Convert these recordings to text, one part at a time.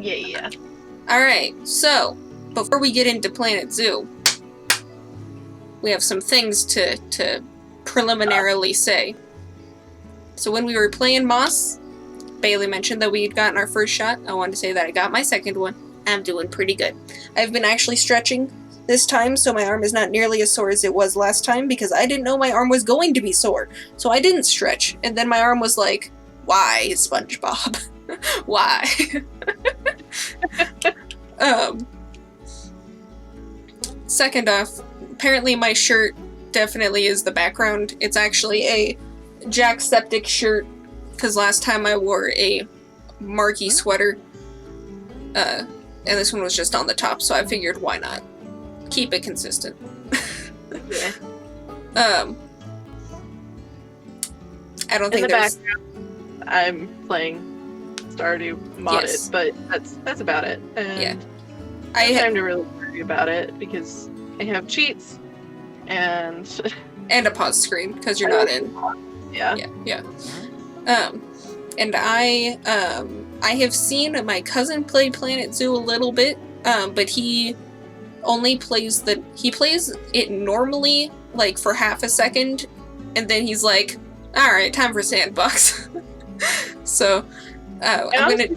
Yeah. Alright, so, before we get into Planet Zoo, we have some things to preliminarily say. So when we were playing Moss, Bailey mentioned that we had gotten our first shot. I wanted to say that I got my second one. I'm doing pretty good. I've been actually stretching this time, so my arm is not nearly as sore as it was last time, because I didn't know my arm was going to be sore. So I didn't stretch, and then my arm was like, why, SpongeBob? Why? Second off, apparently my shirt definitely is the background. It's actually a Jacksepticeye shirt, because last time I wore a Marky sweater, and this one was just on the top, so I figured why not? Keep it consistent. Yeah. I don't In think the there's... background, I'm playing Stardew modded, Yes. but that's about it. And Yeah. I have time to really worry about it because I have cheats and And a pause screen, because you're not in. yeah. Yeah. And I have seen my cousin play Planet Zoo a little bit, but he only plays he plays it normally, like, for half a second, and then he's like, alright, time for Sandbox. So, I'm gonna...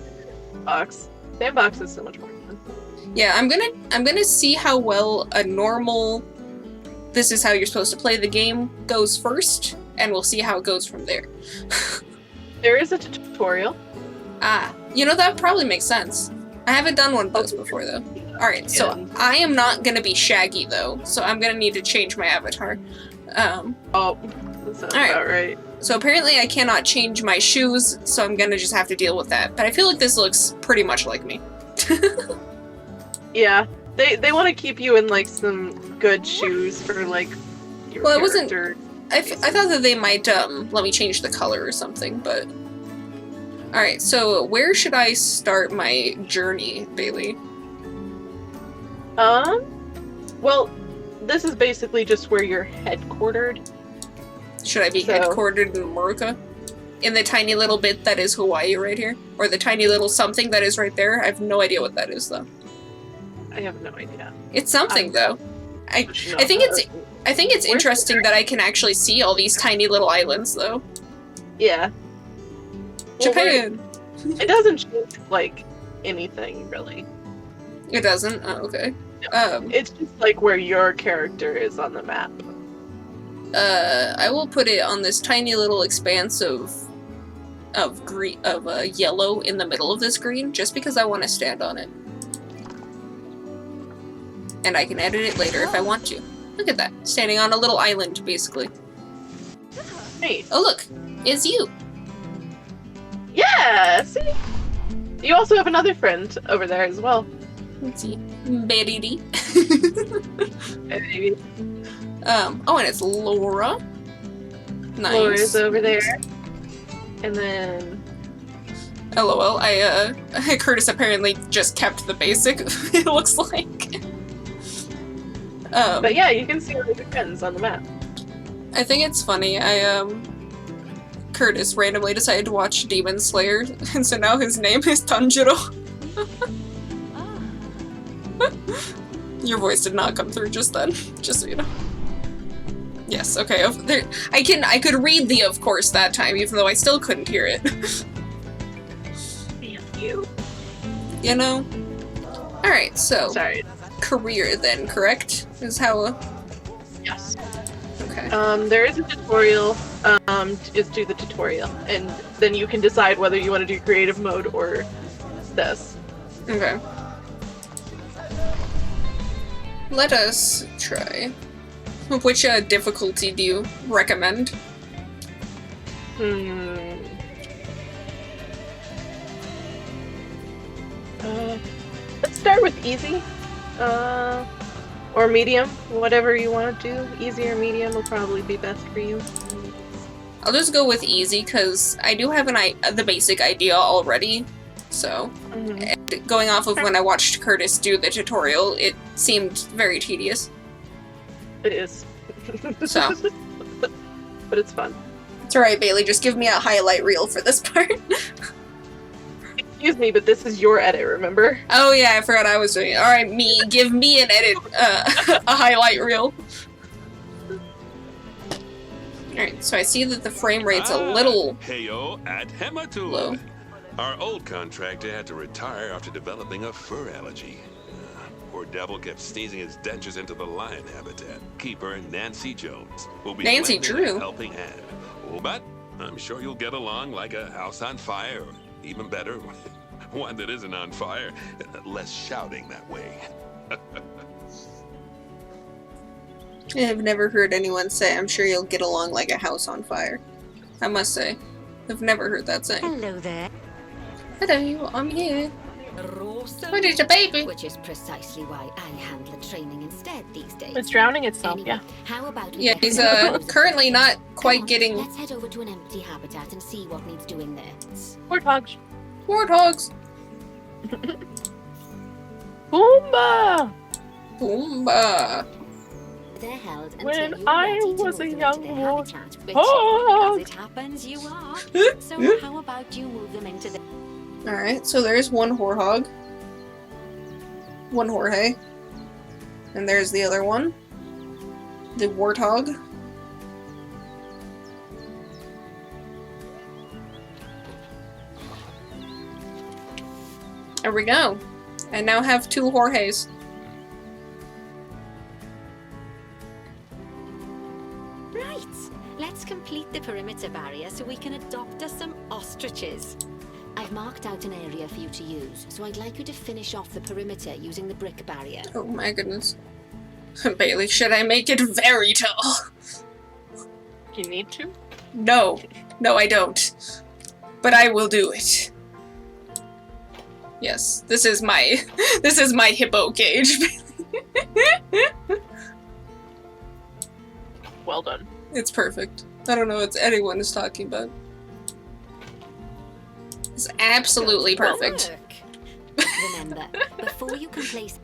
Sandbox is so much more fun. Yeah, I'm gonna see how well a normal this is how you're supposed to play the game goes first, and we'll see how it goes from there. There is a tutorial. You know, that probably makes sense. I haven't done one of those before, though. Alright, so I am not gonna be Shaggy, though, so I'm gonna need to change my avatar. Oh, that sounds about right. So apparently I cannot change my shoes, so I'm gonna just have to deal with that. But I feel like this looks pretty much like me. Yeah, they want to keep you in, like, some good shoes for, like, your Well, it wasn't... character. I thought that they might, let me change the color or something, but... Alright, so where should I start my journey, Bailey? Well, this is basically just where you're headquartered. Should I be headquartered in America? In the tiny little bit that is Hawaii right here? Or the tiny little something that is right there? I have no idea what that is, though. I have no idea. It's something, though. I think it's interesting that I can actually see all these tiny little islands, though. Yeah. Japan! Well, it doesn't change, like, anything, really. It doesn't? Oh, okay. It's just, like, where your character is on the map. I will put it on this tiny little expanse of yellow in the middle of this green, just because I want to stand on it. And I can edit it later if I want to. Look at that. Standing on a little island, basically. Hey. Oh, look. It's you. Yeah, see? You also have another friend over there as well. Let's see. Betty D. Maybe. Oh, and it's Laura. Nice. Laura's over there. And then... LOL, Curtis apparently just kept the basic, it looks like. But yeah, you can see all your friends on the map. I think it's funny, Curtis randomly decided to watch Demon Slayer, and so now his name is Tanjiro. Your voice did not come through just then, just so you know. Yes, okay, I could read the of course that time, even though I still couldn't hear it. Thank you. You know? Alright, so... Sorry. Career then, correct? Is how... Yes. Okay. There is a tutorial, just do the tutorial, and then you can decide whether you want to do creative mode or this. Okay. Let us try. Which difficulty do you recommend? Let's start with easy. Or medium, whatever you want to do. Easy or medium will probably be best for you. I'll just go with easy, because I do have the basic idea already, so... And going off of when I watched Curtis do the tutorial, it seemed very tedious. It is. So. But it's fun. It's alright, Bailey, just give me a highlight reel for this part. excuse me, but this is your edit, remember? Oh yeah, I forgot I was doing it. Alright, give me an edit, a highlight reel. Alright, so I see that the frame rate's a little Heyo at Hematul. low. Our old contractor had to retire after developing a fur allergy. Poor devil kept sneezing his dentures into the lion habitat. Keeper Nancy Jones will be Nancy lending Drew. a helping hand. Oh, but I'm sure you'll get along like a house on fire, or even better, one that isn't on fire. Less shouting that way. I've never heard anyone say, I'm sure you'll get along like a house on fire. I must say, I've never heard that saying. Hello there. Hello, I'm here. What is a baby? Which is precisely why I handle the training instead these days. It's drowning itself, Anyway, yeah. how about we Yeah, get he's some- currently not Come quite on, getting Let's head over to an empty habitat and see what needs doing there. Warthogs. warthogs. Boomba! Boomba. They're held until When you're I ready to was a move them young into their habitat, which, warthog. as it happens, you are. So how about you move them into the... Alright, so there's one warthog. One Jorge. And there's the other one. The warthog. There we go. I now have 2 Jorges. Right. Let's complete the perimeter barrier so we can adopt us some ostriches. I've marked out an area for you to use, so I'd like you to finish off the perimeter using the brick barrier. Oh my goodness. Bailey, should I make it very tall? You need to? No. No, I don't. But I will do it. Yes, this is my hippo cage. Well done. It's perfect. I don't know what anyone is talking about. It's absolutely perfect. Work. Remember, before you can place...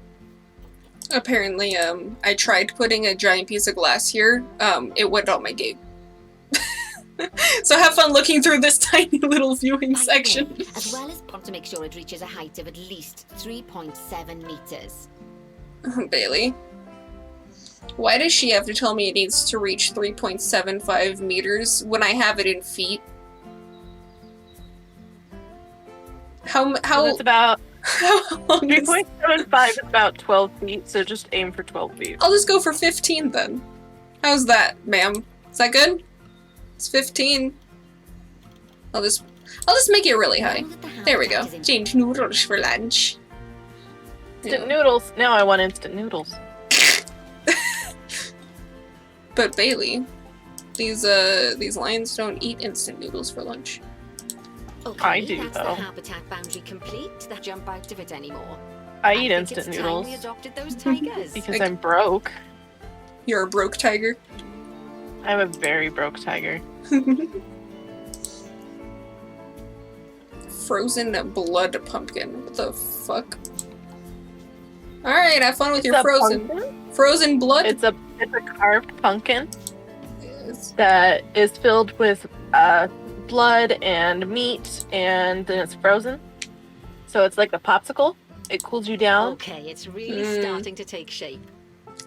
Apparently, I tried putting a giant piece of glass here. It went on my gate. So have fun looking through this tiny little viewing By the section. way, as well as want to make sure it reaches a height of at least 3.7 meters. Bailey. Why does she have to tell me it needs to reach 3.75 meters when I have it in feet? How It's about how long is... 3.75 is about 12 feet, so just aim for 12 feet. I'll just go for 15 then. How's that, ma'am? Is that good? It's 15. I'll just make it really high. Now that the There we go. habitat is in- Change noodles for lunch. Instant noodles. Now I want instant noodles. But Bailey, these lions don't eat instant noodles for lunch. Okay, I do, that's though. the habitat boundary complete. That jump out of it anymore. I think eat instant it's noodles Time we adopted those tigers. because I'm broke. You're a broke tiger. I'm a very broke tiger. Frozen blood pumpkin. What the fuck? Alright, have fun with It's your a frozen. pumpkin. Frozen blood? It's a carved pumpkin Yes. that is filled with blood and meat, and then it's frozen. So it's like a popsicle. It cools you down. Okay, it's really Mm. starting to take shape.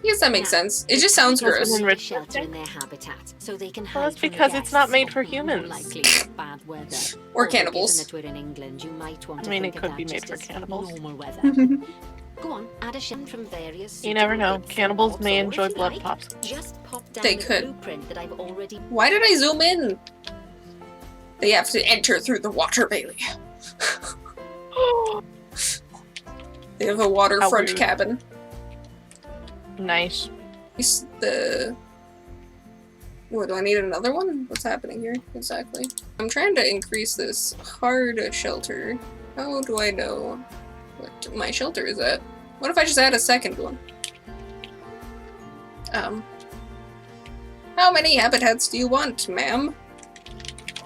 Yes, that makes sense. It just sounds Because gross. it's Need enriched shelter with in their habitat, so they can Well, hide that's from because it's not guests made for or people humans. Likely to have bad weather. Or Although, cannibals. Given that we're in England, you might want I to mean, think it of could that be made just for as cannibals. normal weather. Go on, add a shelf from various. You never know. suitable bits Cannibals and may bobs, or enjoy if you blood like, pops. Just pop down They the could. blueprint that I've already. Why did I zoom in? They have to enter through the water, Bailey. They have a waterfront rude. cabin. Nice. What, do I need another one? What's happening here exactly? I'm trying to increase this hard shelter. How do I know what my shelter is at? What if I just add a second one? How many habitats do you want, ma'am?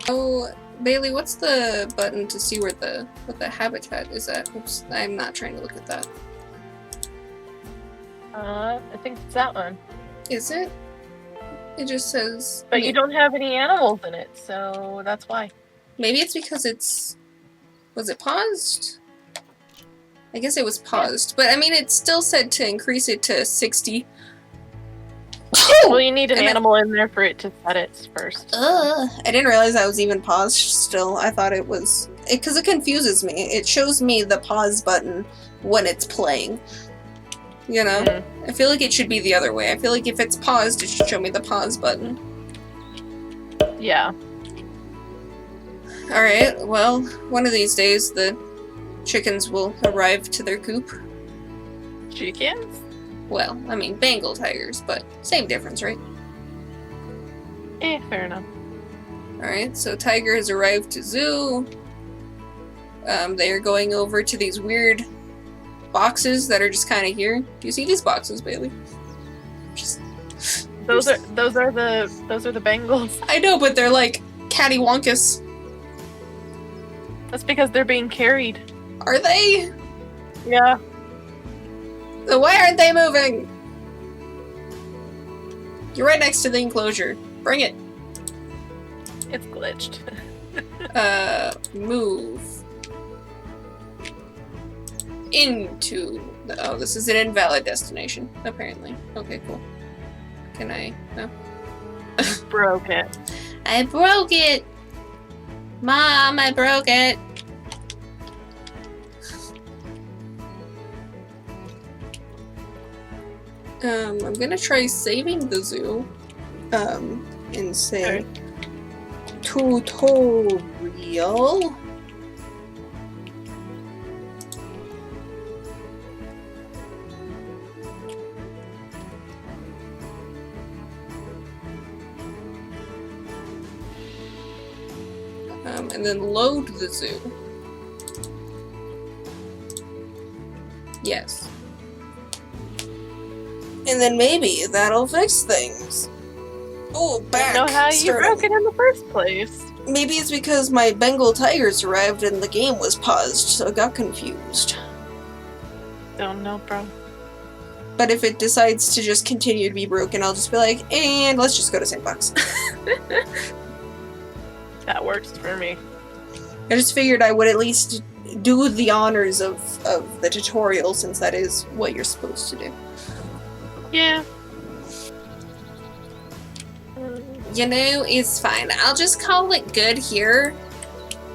Oh, Bailey, what's the button to see what the habitat is at? Oops, I'm not trying to look at that. I think it's that one. Is it? It just says... But you don't have any animals in it, so that's why. Maybe it's because it's... Was it paused? I guess it was paused, but I mean, it still said to increase it to 60. Well, you need an And then- animal in there for it to set it first. I didn't realize I was even paused still. I thought it was... Because it confuses me. It shows me the pause button when it's playing. You know? Mhm. I feel like it should be the other way. I feel like if it's paused, it should show me the pause button. Yeah. Alright, well, one of these days the chickens will arrive to their coop. Chickens? Well, I mean, Bengal tigers, but same difference, right? Fair enough. Alright, so Tiger has arrived to zoo. They are going over to these weird boxes that are just kind of here. Do you see these boxes, Bailey? Just... Those are the Bengals. I know, but they're like cattywampus. That's because they're being carried. Are they? Yeah. So why aren't they moving? You're right next to the enclosure. Bring it. It's glitched. Move. Into... Oh, this is an invalid destination, apparently. Okay, cool. Can I... No? Broke it. I broke it! Mom, I broke it! I'm gonna try saving the zoo. And say... Tutorial... and then load the zoo. Yes. And then maybe that'll fix things. Oh, back. I know how you starting. broke it in the first place. Maybe it's because my Bengal tigers arrived and the game was paused, so I got confused. Don't know, bro. But if it decides to just continue to be broken, I'll just be like, and let's just go to Sandbox. That works for me. I just figured I would at least do the honors of the tutorial, since that is what you're supposed to do. Yeah. You know, it's fine. I'll just call it good here.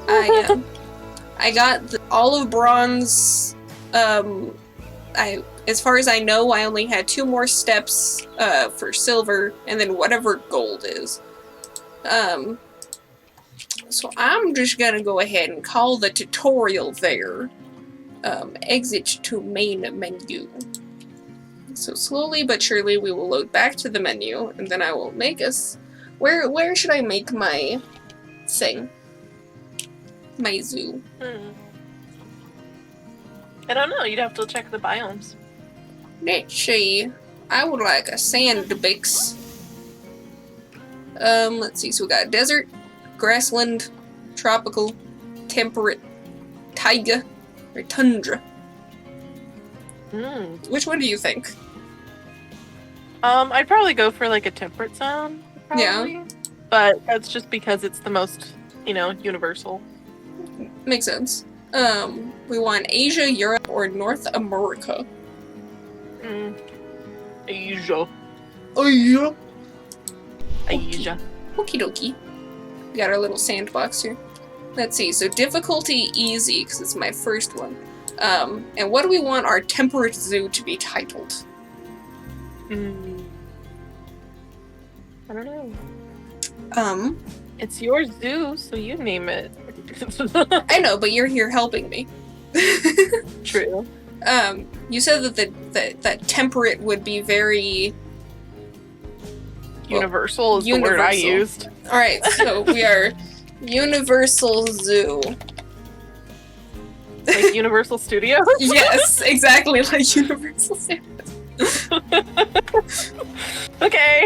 I got the olive bronze. As far as I know, I only had 2 more steps for silver, and then whatever gold is. So I'm just gonna go ahead and call the tutorial there. Exit to main menu. So slowly but surely we will load back to the menu, and then I will make us... Where should I make my thing? My zoo. I don't know. You'd have to check the biomes. Let's see. I would like a sandbix. Let's see. So we got desert, grassland, tropical, temperate, taiga, or tundra. Which one do you think? I'd probably go for like a temperate zone. Probably. Yeah. But that's just because it's the most, universal. Makes sense. We want Asia, Europe, or North America. Asia. Asia. Asia. Okie dokie. We got our little sandbox here. Let's see. So difficulty easy, because it's my first one. And what do we want our temperate zoo to be titled? I don't know. It's your zoo, so you name it. I know, but you're here helping me. True. You said that temperate would be very... Universal is the word I universal. used. Alright, so we are Universal Zoo. Like Universal Studios? Yes, exactly like Universal Studios. Okay.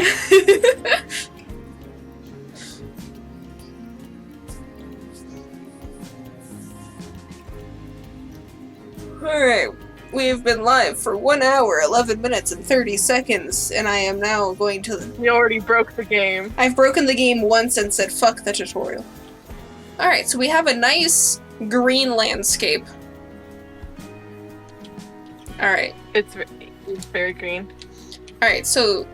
Alright, we've been live for 1 hour, 11 minutes, and 30 seconds, and I am now going to... You already broke the game. I've broken the game once and said fuck the tutorial. Alright, so we have a nice green landscape. Alright. It's very green. Alright, so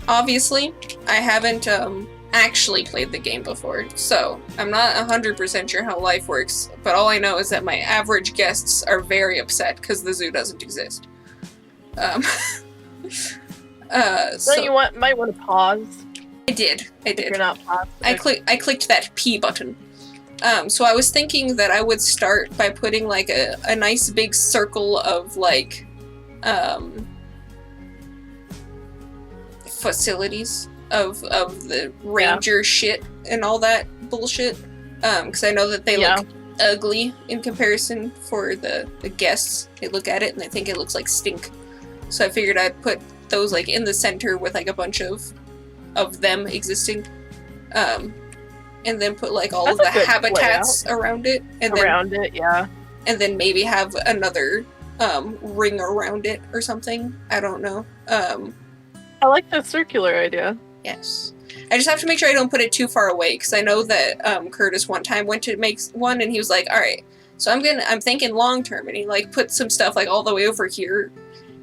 obviously I haven't actually played the game before, so I'm not 100% sure how life works, but all I know is that my average guests are very upset because the zoo doesn't exist. So you might want to pause. I did. If you're not paused. I clicked that P button. So I was thinking that I would start by putting like a nice big circle of like facilities of the ranger shit and all that bullshit. Because I know that they look ugly in comparison for the guests. They look at it and they think it looks like stink. So I figured I'd put those like in the center with like a bunch of them existing. And then put like all of the habitats around it. And then maybe have another ring around it or something. I don't know. I like the circular idea. Yes. I just have to make sure I don't put it too far away, because I know that Curtis one time went to make one and he was like, alright, so I'm thinking long term, and he like put some stuff like all the way over here,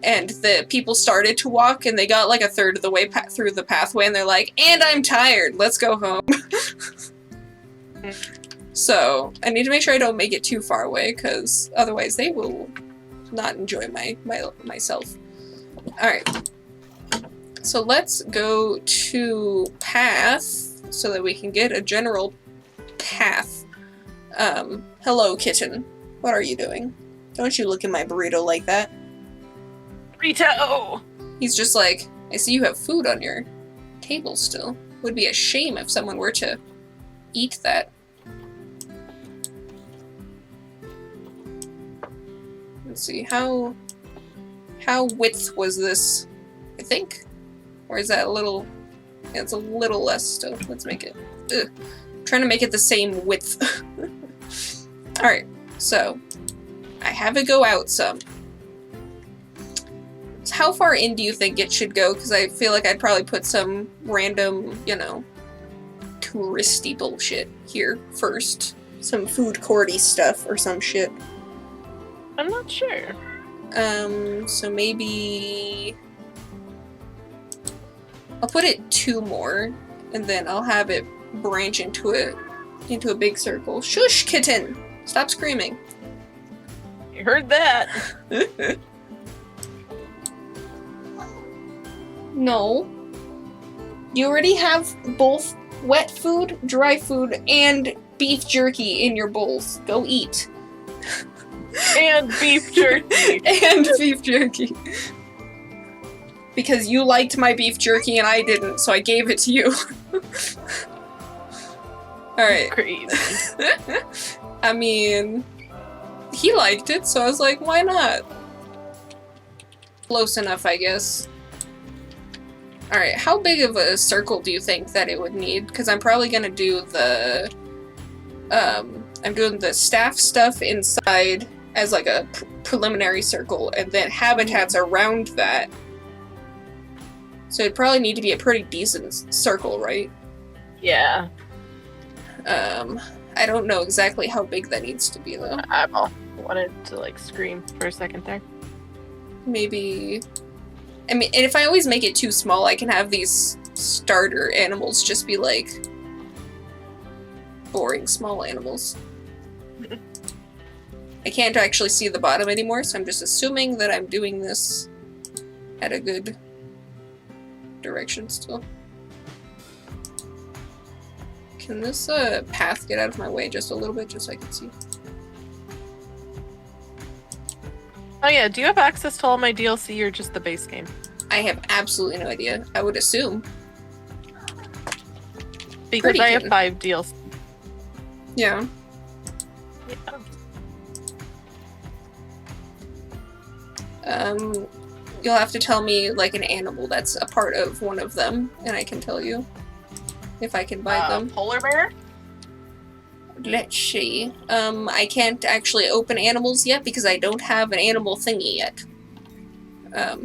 and the people started to walk and they got like a third of the way through the pathway and they're like, and I'm tired, let's go home. So I need to make sure I don't make it too far away, because otherwise they will not enjoy myself. Alright. So let's go to path so that we can get a general path. Hello, kitten. What are you doing? Don't you look at my burrito like that. Burrito! He's just like, I see you have food on your table still. Would be a shame if someone were to eat that. Let's see, how width was this? I think. Or is that a little... Yeah, it's a little less still. Let's make it... Ugh. I'm trying to make it the same width. Alright, so... I have it go out some. So how far in do you think it should go? Because I feel like I'd probably put some random, you know, touristy bullshit here first. Some food courty stuff or some shit. I'm not sure. So maybe... I'll put it 2 more, and then I'll have it branch into a big circle. Shush, kitten! Stop screaming. You heard that. No. You already have both wet food, dry food, and beef jerky in your bowls. Go eat. And beef jerky. And beef jerky. Because you liked my beef jerky and I didn't, so I gave it to you. Alright. Crazy. I mean, he liked it, so I was like, why not? Close enough, I guess. Alright, how big of a circle do you think that it would need? Because I'm probably gonna do the... I'm doing the staff stuff inside as like a preliminary circle, and then habitats around that. So it'd probably need to be a pretty decent circle, right? Yeah. I don't know exactly how big that needs to be, though. I wanted to, like, scream for a second there. Maybe... I mean, and if I always make it too small, I can have these starter animals just be, like... boring small animals. I can't actually see the bottom anymore, so I'm just assuming that I'm doing this at a good... direction still. Can this path get out of my way just a little bit, just so I can see? Oh yeah, do you have access to all my DLC or just the base game? I have absolutely no idea. I would assume. Because I have 5 DLC. Yeah. You'll have to tell me, like, an animal that's a part of one of them, and I can tell you if I can buy them. Polar bear? Let's see. I can't actually open animals yet because I don't have an animal thingy yet. So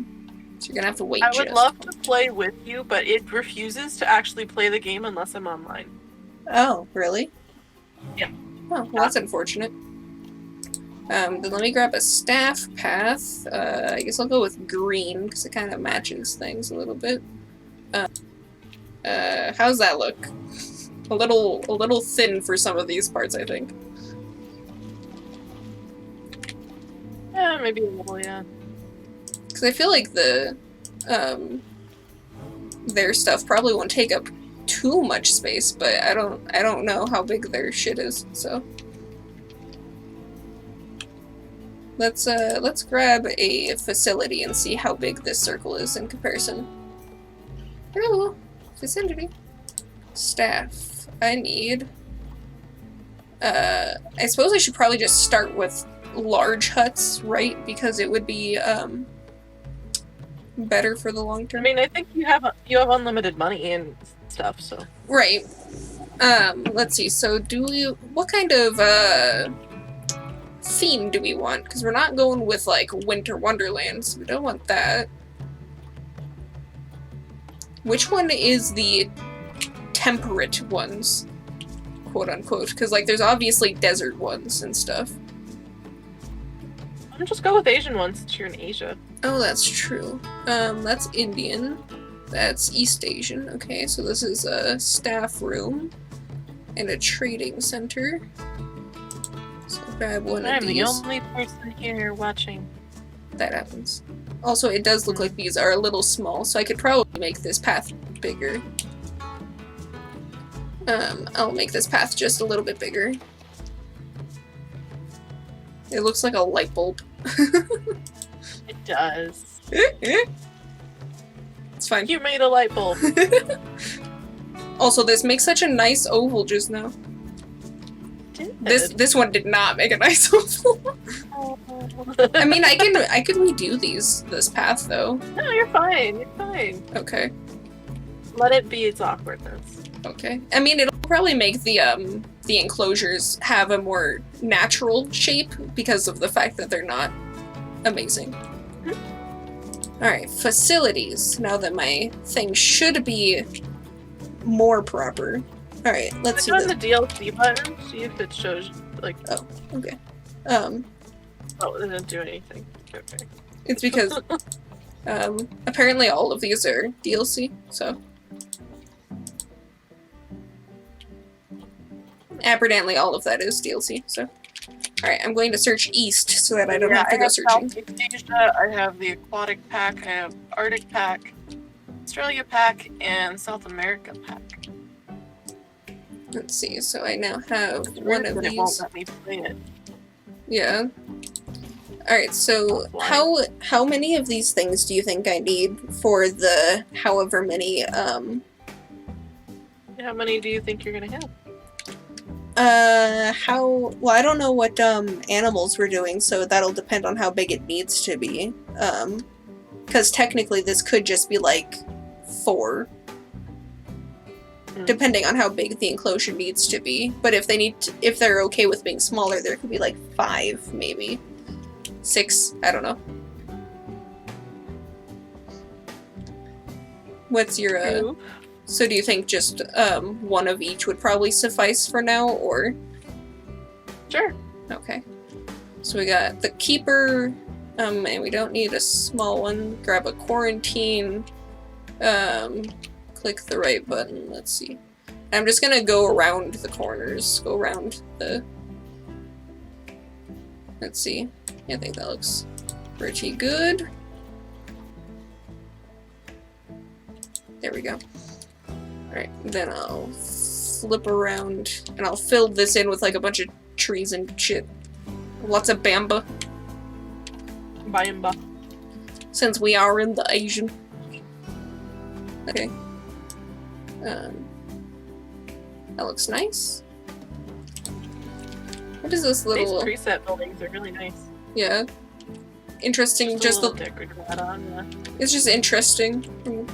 you're gonna have to wait. I would love to play with you, but it refuses to actually play the game unless I'm online. Oh, really? Yeah. Oh, well, that's unfortunate. Then let me grab a staff path. I guess I'll go with green, because it kind of matches things a little bit. How's that look? A little thin for some of these parts, I think. Yeah, maybe a little, yeah. Because I feel like their stuff probably won't take up too much space, but I don't know how big their shit is, so. Let's grab a facility and see how big this circle is in comparison. Ooh, facility. Staff. I need... I suppose I should probably just start with large huts, right? Because it would be, better for the long I term. mean, I think you have unlimited money and stuff, so. Right. Let's see. So what kind of, theme do we want? Because we're not going with, like, Winter Wonderland, so we don't want that. Which one is the temperate ones? Quote unquote. Because, like, there's obviously desert ones and stuff. I'll just go with Asian ones since you're in Asia. Oh, that's true. That's Indian. That's East Asian. Okay, so this is a staff room and a trading center. So grab one of I'm the these. only person here watching. That happens. Also, it does look like these are a little small, so I could probably make this path bigger. I'll make this path just a little bit bigger. It looks like a light bulb. It does. It's fine. You made a light bulb. Also, this makes such a nice oval just now. This one did not make a nice oval. I mean, I can redo this path though. No, you're fine. You're fine. Okay. Let it be its awkwardness. Okay. I mean, it'll probably make the enclosures have a more natural shape because of the fact that they're not amazing. Alright, facilities. Now that my thing should be more proper. Alright, let's see on the DLC button, see if it shows, like... Oh, okay. Oh, it didn't do anything. Okay. It's because, apparently all of these are DLC, so... Apparently all of that is DLC, so... Alright, I'm going to search East so that I don't have to go searching. Southeast Asia, I have the Aquatic Pack, I have Arctic Pack, Australia Pack, and South America Pack. Let's see, so I now have one of these. It won't let me play it. Yeah. Alright, so how many of these things do you think I need for the however many, How many do you think you're gonna have? well, I don't know what, animals we're doing, so that'll depend on how big it needs to be. Because technically this could just be, like, 4. Depending on how big the enclosure needs to be. But if they're okay with being smaller, there could be, like, 5, maybe. 6, I don't know. What's your, So do you think just, one of each would probably suffice for now, or? Sure. Okay. So we got the Keeper, and we don't need a small one. Grab a Quarantine, click the right button, let's see. I'm just gonna go around the corners, go around the... Let's see. I think that looks pretty good. There we go. Alright, then I'll flip around, and I'll fill this in with like a bunch of trees and shit. Lots of bamba. Bamba. Since we are in the Asian. Okay. That looks nice. What is this little... These preset buildings are really nice. Yeah. Interesting, just the... decorative add-on, yeah. It's just interesting.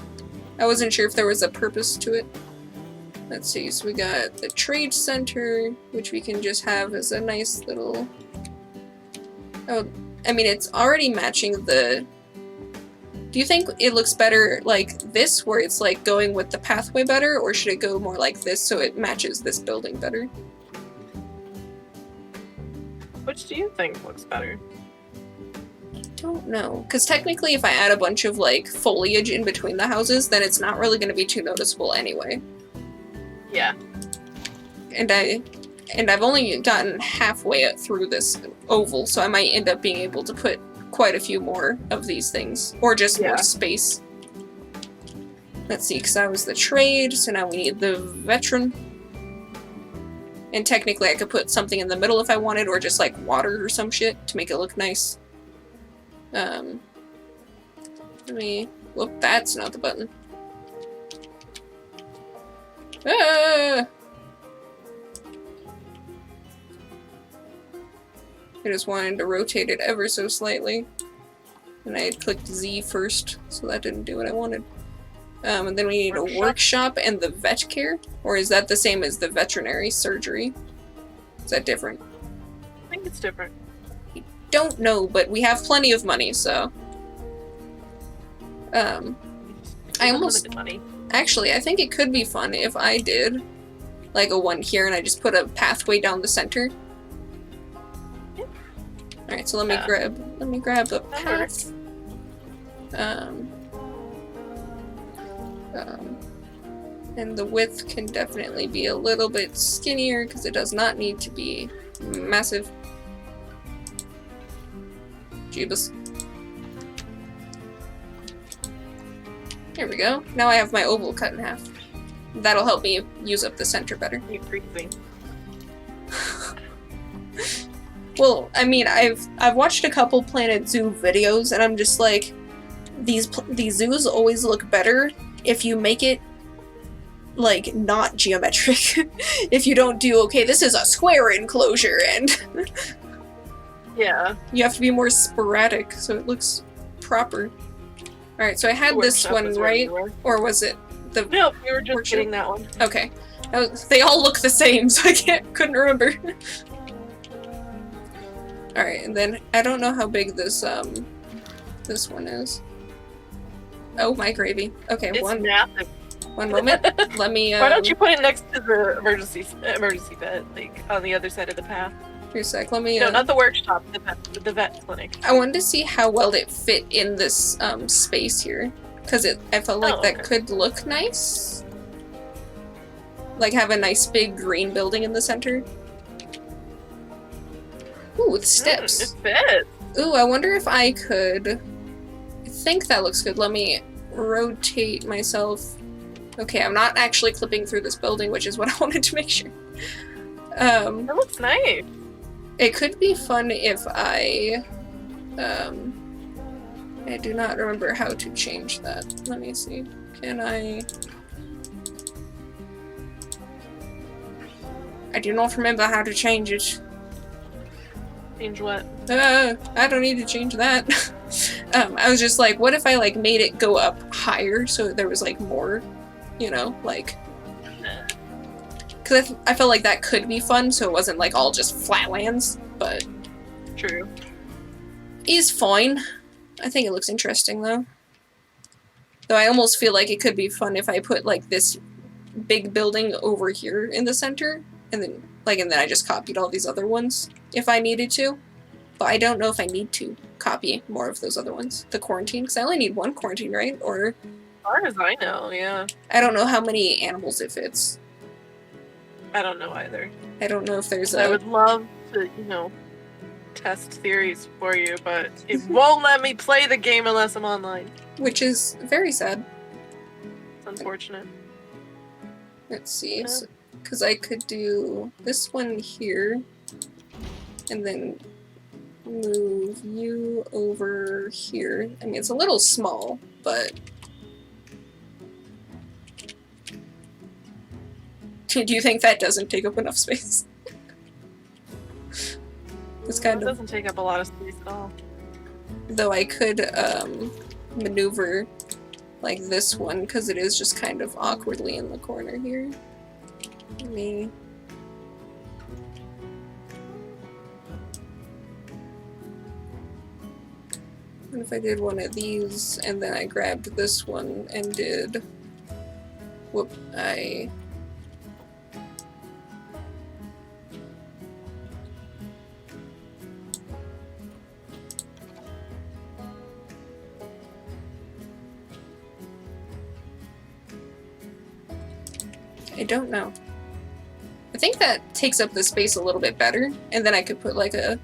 I wasn't sure if there was a purpose to it. Let's see, so we got the trade center, which we can just have as a nice little... Oh, I mean, it's already matching the... Do you think it looks better like this, where it's like going with the pathway better, or should it go more like this so it matches this building better? Which do you think looks better? Don't know. Because technically if I add a bunch of, like, foliage in between the houses, then it's not really going to be too noticeable anyway. Yeah. And I've only gotten halfway through this oval, so I might end up being able to put quite a few more of these things. Or just more space. Let's see, because that was the trade, so now we need the veteran. And technically I could put something in the middle if I wanted, or just like water or some shit to make it look nice. Whoop, that's not the button. Ah! I just wanted to rotate it ever so slightly. And I had clicked Z first, so that didn't do what I wanted. And then we need a workshop and the vet care? Or is that the same as the veterinary surgery? Is that different? I think it's different. I don't know, but we have plenty of money, so... I almost... money. Actually, I think it could be fun if I did, like, a one here and I just put a pathway down the center. Alright, so let me grab a path. And the width can definitely be a little bit skinnier because it does not need to be massive. Jeebus. There we go. Now I have my oval cut in half. That'll help me use up the center better. You're freezing. Well, I mean, I've watched a couple Planet Zoo videos, and I'm just like, these zoos always look better if you make it, like, not geometric. If you don't do, okay, this is a square enclosure, and yeah, you have to be more sporadic, so it looks proper. Alright, so I had this one, right? Or was it the... Nope, you were just getting that one. Okay. They all look the same, so I couldn't remember. Alright, and then I don't know how big this one is. Oh, my gravy. Okay, It's massive. One moment. Let me Why don't you put it next to the emergency vet, like on the other side of the path? Here a sec, let me No, not the workshop, the vet clinic. I wanted to see how well it fit in this space here. Because I felt like that could look nice. Like have a nice big green building in the center. Ooh, with steps. It fits. Ooh, I wonder if I could... I think that looks good. Let me rotate myself. Okay, I'm not actually clipping through this building, which is what I wanted to make sure. It looks nice. It could be fun if I do not remember how to change that. Let me see. Can I do not remember how to change it. Change what? I don't need to change that. I was just like, what if I like made it go up higher so there was like more, you know, like... Because I felt like that could be fun, so it wasn't like all just flatlands, but... True. Is fine. I think it looks interesting, though. Though I almost feel like it could be fun if I put, like, this big building over here in the center, and then I just copied all these other ones, if I needed to. But I don't know if I need to copy more of those other ones. The quarantine, because I only need one quarantine, right? Or... As far as I know, yeah. I don't know how many animals it fits. I don't know either. I don't know if there's I would love to, you know, test theories for you, but it won't let me play the game unless I'm online. Which is very sad. It's unfortunate. Let's see, because I could do this one here, and then move you over here. I mean, it's a little small, but... Do you think that doesn't take up enough space? It's kind It doesn't take up a lot of space at all. Though I could maneuver like this one, because it is just kind of awkwardly in the corner here. Let me... What if I did one of these, and then I grabbed this one and did... Whoop, I... I don't know. I think that takes up the space a little bit better, and then I could put like a...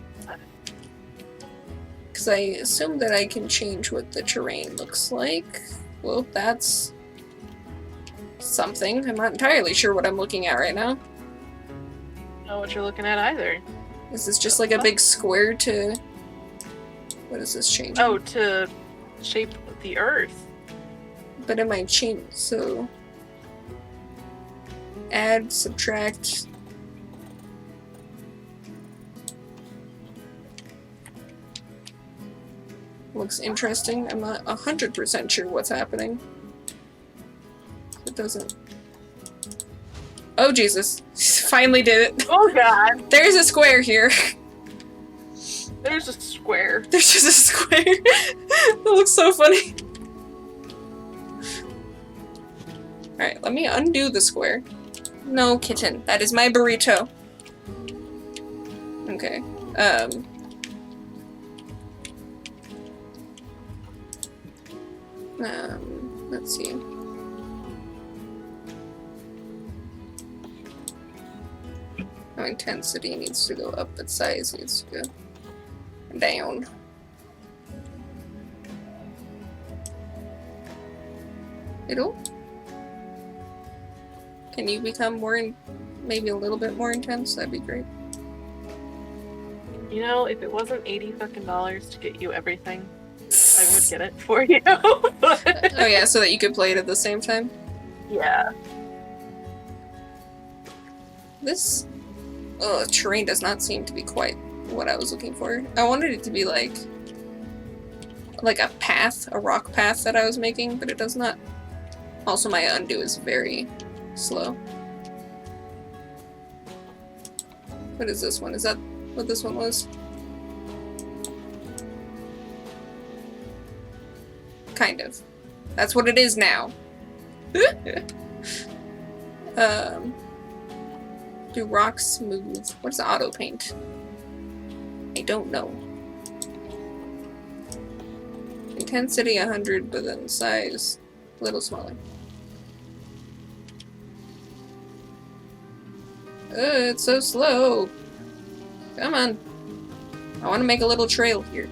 Because I assume that I can change what the terrain looks like. Well, that's something. I'm not entirely sure what I'm looking at right now. I don't know what you're looking at either. Is this just like a big square to... What is this changing? Oh, to shape the earth. But it might change, so... Add, subtract... Looks interesting. I'm not 100% sure what's happening. It doesn't... Oh, Jesus. Finally did it. Oh, God. There's a square here. There's a square. There's just a square. That looks so funny. Alright, let me undo the square. No, kitten. That is my burrito. Okay. Let's see. Oh, intensity needs to go up, but size needs to go down. It'll? Can you become more, maybe a little bit more intense? That'd be great. You know, if it wasn't $80 fucking to get you everything, I would get it for you. But... Oh yeah, so that you could play it at the same time? Yeah. This terrain does not seem to be quite what I was looking for. I wanted it to be like a path, a rock path that I was making, but it does not. Also, my undo is very slow. What is this one? Is that what this one was? Kind of. That's what it is now. Do rocks move? What's the auto paint? I don't know. Intensity 100, but then size a little smaller. It's so slow. Come on. I want to make a little trail here.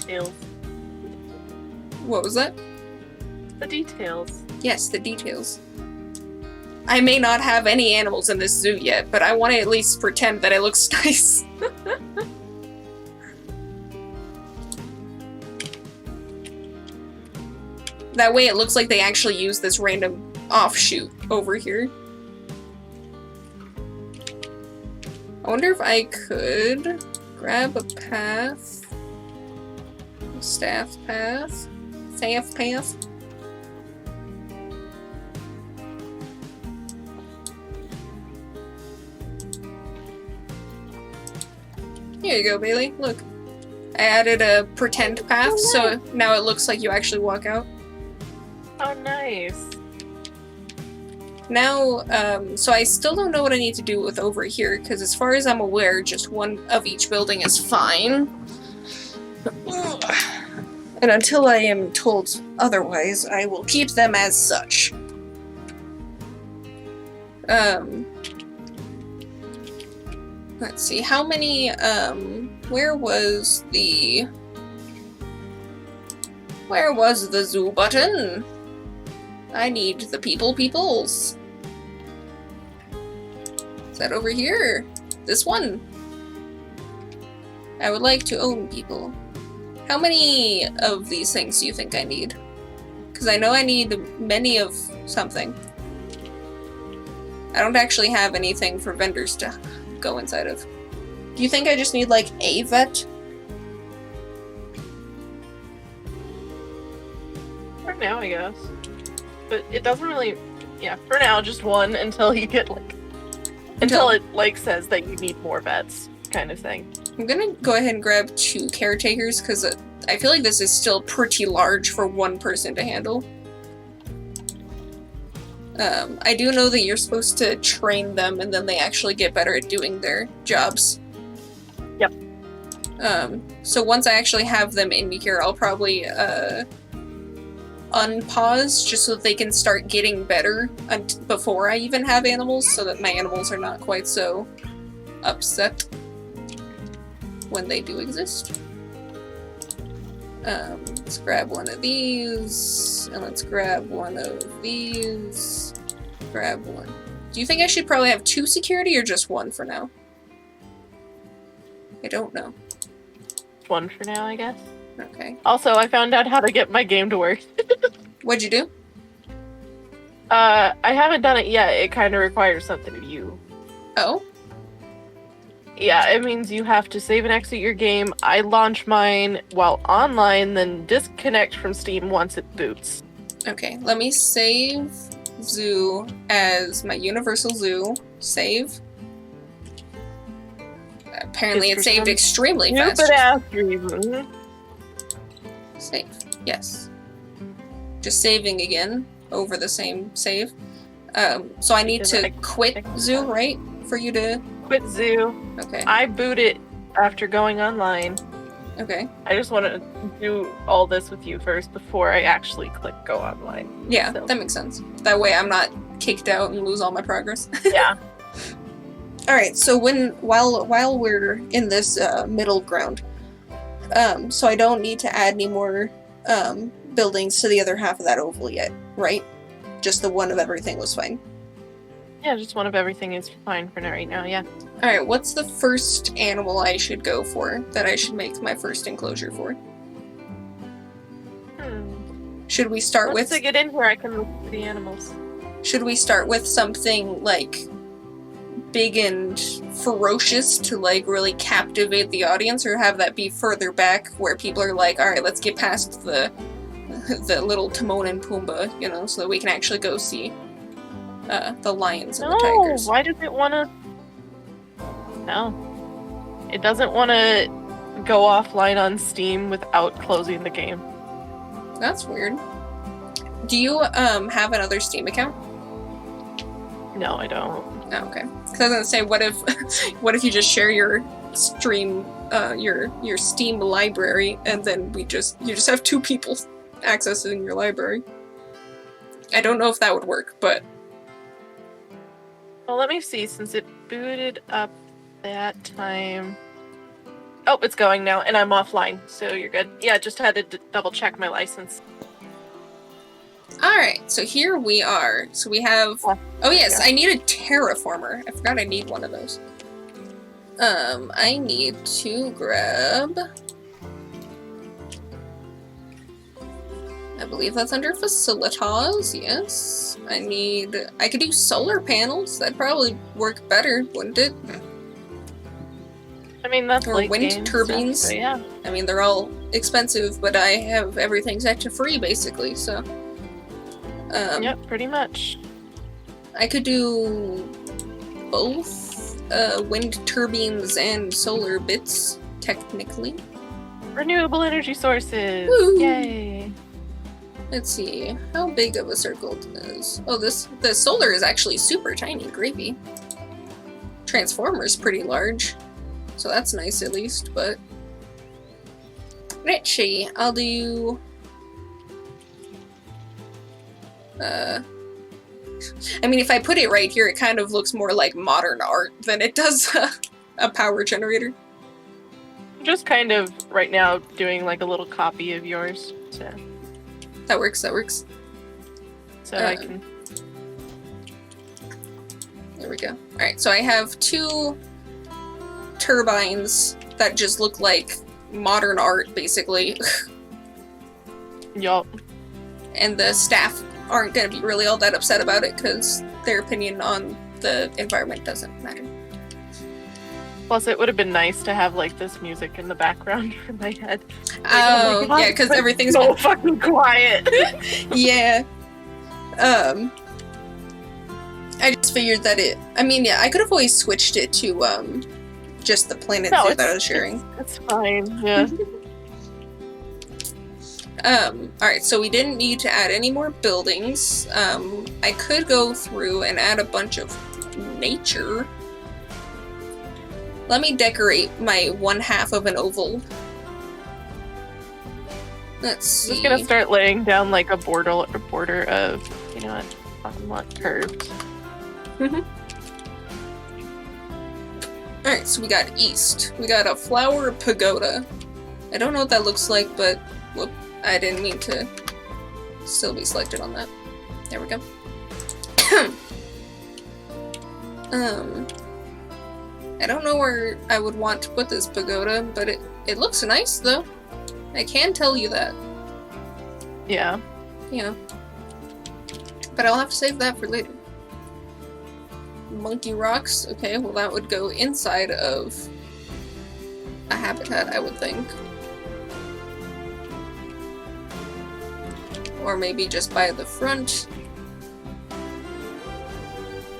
details. What was that? The details. Yes, the details. I may not have any animals in this zoo yet, but I want to at least pretend that it looks nice. That way it looks like they actually use this random offshoot over here. I wonder if I could grab a path. A staff path. Staff path. Here you go, Bailey. Look. I added a pretend path, so now it looks like you actually walk out. Oh, nice. Now, so I still don't know what I need to do with over here, because as far as I'm aware, just one of each building is fine. And until I am told otherwise, I will keep them as such. Let's see, how many, where was the zoo button? I need the peoples. Is that over here? This one. I would like to own people. How many of these things do you think I need? Because I know I need many of something. I don't actually have anything for vendors to go inside of. Do you think I just need like a vet? For now, I guess. But it doesn't really, yeah, for now, just one until you get, like, until it, like, says that you need more vets, kind of thing. I'm gonna go ahead and grab 2 caretakers, because I feel like this is still pretty large for one person to handle. I do know that you're supposed to train them, and then they actually get better at doing their jobs. Yep. So once I actually have them in here, I'll probably, unpause just so that they can start getting better before I even have animals, so that my animals are not quite so upset when they do exist. Let's grab one of these, and let's grab one of these. Grab one. Do you think I should probably have 2 security or just 1 for now? I don't know. 1 for now, I guess. Okay. Also, I found out how to get my game to work. What'd you do? I haven't done it yet. It kind of requires something of you. Oh? Yeah, it means you have to save and exit your game. I launch mine while online, then disconnect from Steam once it boots. Okay, let me save Zoo as my Universal Zoo. Save. Apparently it saved extremely fast. Stupid ass reason. Save. Yes. Just saving again over the same save. So I need to quit Zoo, right? For you to... Quit Zoo. Okay. I boot it after going online. Okay. I just want to do all this with you first before I actually click go online. Yeah, So- that makes sense. That way I'm not kicked out and lose all my progress. Yeah. Alright, so while we're in this middle ground, so I don't need to add any more buildings to the other half of that oval yet, right? Just the one of everything was fine. Yeah, just one of everything is fine for now right now, yeah. Alright, what's the first animal I should go for, that I should make my first enclosure for? Should we start Once with... I get in here, I can look at the animals. Should we start with something, like, big and ferocious to, like, really captivate the audience, or have that be further back where people are like, alright, let's get past the little Timon and Pumbaa, you know, so that we can actually go see the lions and the tigers. Why does it want to... No. It doesn't want to go offline on Steam without closing the game. That's weird. Do you have another Steam account? No, I don't. Oh, okay. Because I was gonna say, what if you just share your stream, your Steam library, and then you just have 2 people accessing your library. I don't know if that would work, but Well, let me see, since it booted up that time... Oh, it's going now, and I'm offline, so you're good. Yeah, just had to double check my license. alright, so here we are. So we have... Oh yes, I need a terraformer. I forgot I need one of those. I need to grab... I believe that's under Facilitas, yes. I could do solar panels. That'd probably work better, wouldn't it? I mean, that's Or like wind game turbines. Stuff, so yeah. I mean, they're all expensive, but I have everything set to free, basically, so... Yep, pretty much. I could do both wind turbines and solar bits, technically. Renewable energy sources! Woo! Yay! Let's see, how big of a circle is... Oh, the solar is actually super tiny, gravy. Transformer's pretty large, so that's nice at least, but... Richie, I'll do... I mean, if I put it right here, it kind of looks more like modern art than it does a power generator. I'm just kind of, right now, doing like a little copy of yours, so That works. I can... There we go. Alright, so I have 2 turbines that just look like modern art, basically. Yup. And the staff aren't going to be really all that upset about it, because their opinion on the environment doesn't matter. Plus, it would have been nice to have like this music in the background for my head. Like, Oh, my God, yeah, because it's everything's... so fucking quiet. Yeah. I just figured that I mean, yeah, I could have always switched it to, just the planet No, zoo that I was sharing. It's fine. Yeah. Alright, so we didn't need to add any more buildings. I could go through and add a bunch of nature. Let me decorate my 1/2 of an oval. Let's I'm see. just gonna start laying down like a border of, you know what, somewhat curved. Alright, so we got east. We got a flower pagoda. I don't know what that looks like, but whoop, I didn't mean to still be selected on that. There we go. I don't know where I would want to put this pagoda, but it looks nice though. I can tell you that. Yeah. Yeah. But I'll have to save that for later. Monkey rocks. Okay, well that would go inside of a habitat, I would think. Or maybe just by the front.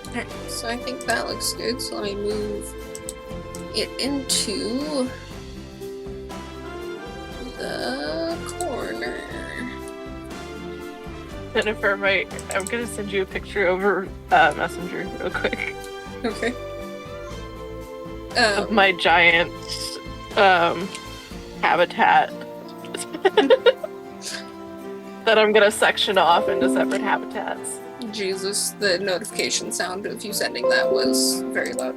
Alright, so I think that looks good, so let me move it into the corner. Jennifer, I'm gonna send you a picture over Messenger real quick Okay. of my giant habitat that I'm gonna section off into separate habitats. Jesus, the notification sound of you sending that was very loud.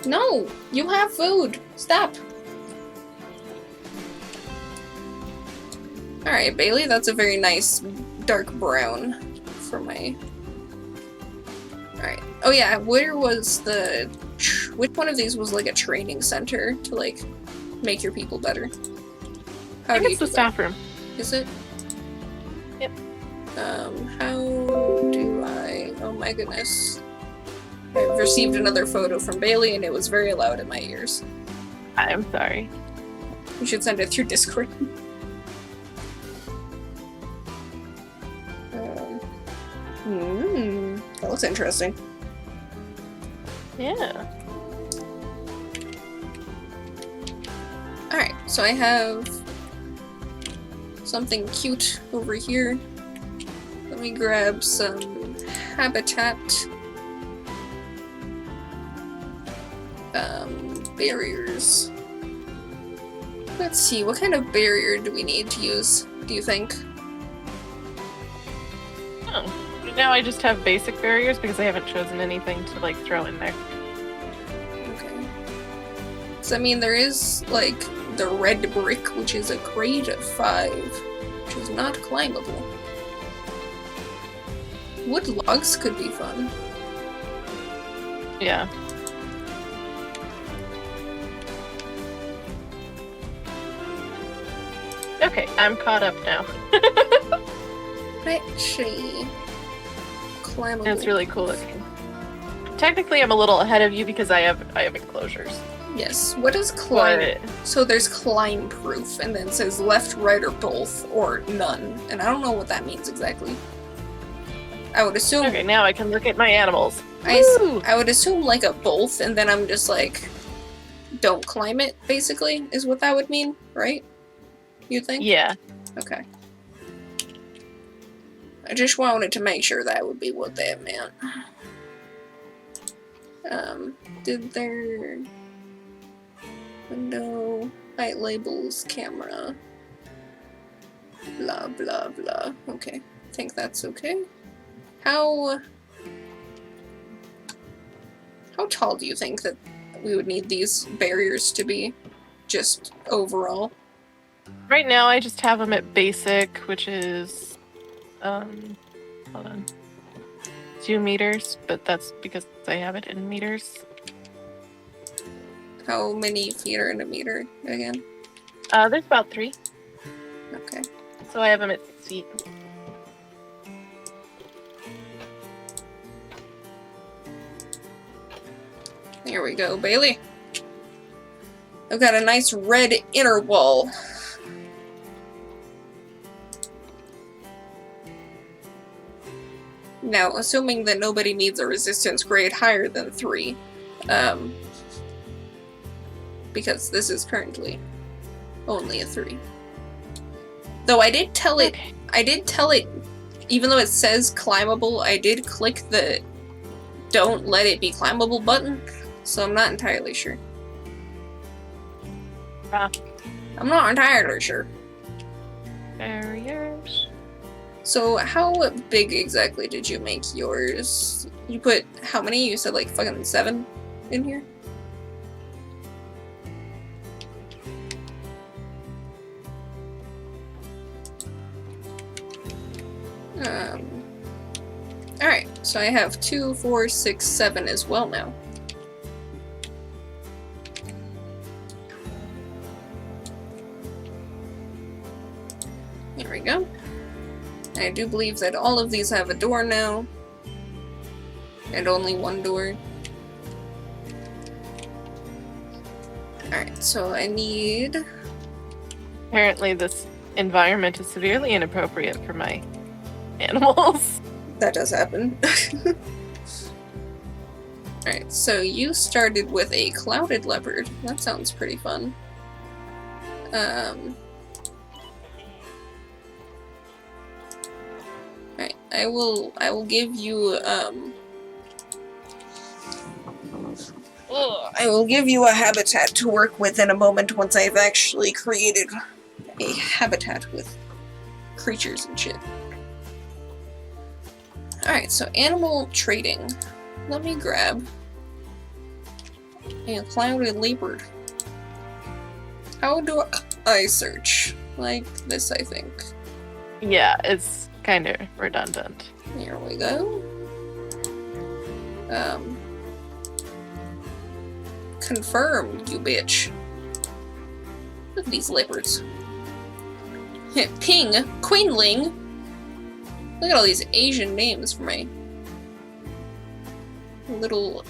No! You have food! Stop! Alright, Bailey, that's a very nice dark brown for my... Alright. Oh yeah, where was the... Which one of these was like a training center to like make your people better? How I do think you it's the do that? staff room. Is it? Yep. How do I... Oh my goodness. I've received another photo from Bailey and it was very loud in my ears. I'm sorry. You should send it through Discord. That looks interesting. Yeah. Alright, so I have something cute over here. Let me grab some habitat. Barriers. Let's see, what kind of barrier do we need to use, do you think? Oh. Right now I just have basic barriers because I haven't chosen anything to like throw in there. Okay. So I mean, there is like the red brick, which is a grade of 5, which is not climbable. Wood logs could be fun. Yeah. Okay, I'm caught up now. Actually, climbable. It's really cool looking. Technically, I'm a little ahead of you because I have enclosures. Yes. What is climb? But So there's climb proof, and then it says left, right, or both, or none. And I don't know what that means exactly. I would assume. okay, now I can look at my animals. Woo! I would assume like a both, and then I'm just like, don't climb it. Basically, is what that would mean, right? You think? Yeah. Okay. I just wanted to make sure that would be what that meant. Did their window, height labels, camera, blah blah blah. Okay, I think that's okay. How tall do you think that we would need these barriers to be, just overall? Right now, I just have them at basic, which is, hold on, 2 meters, but that's because I have it in meters. How many feet are in a meter again? There's about 3, Okay. so I have them at 6 feet. Here we go, Bailey. I've got a nice red inner wall. Now, assuming that nobody needs a resistance grade higher than 3, because this is currently only a 3. Though I did tell it, even though it says climbable, I did click the don't let it be climbable button, so I'm not entirely sure. Ah, I'm not entirely sure. barriers. So how big exactly did you make yours? You put how many? You said like fucking 7 in here? Alright, so I have 2, 4, 6, 7 as well now. There we go. I do believe that all of these have a door now. And only one door. Alright, so I need... Apparently, this environment is severely inappropriate for my animals. That does happen. Alright, so you started with a clouded leopard. That sounds pretty fun. Alright, I will give you, I will give you a habitat to work with in a moment once I've actually created a habitat with creatures and shit. Alright, so animal trading. Let me grab a clouded leopard. How do I search? Like this, I think. Yeah, it's kind of redundant. Here we go. Confirm, you bitch. Look at these leopards. Ping, Queenling. Look at all these Asian names for my little,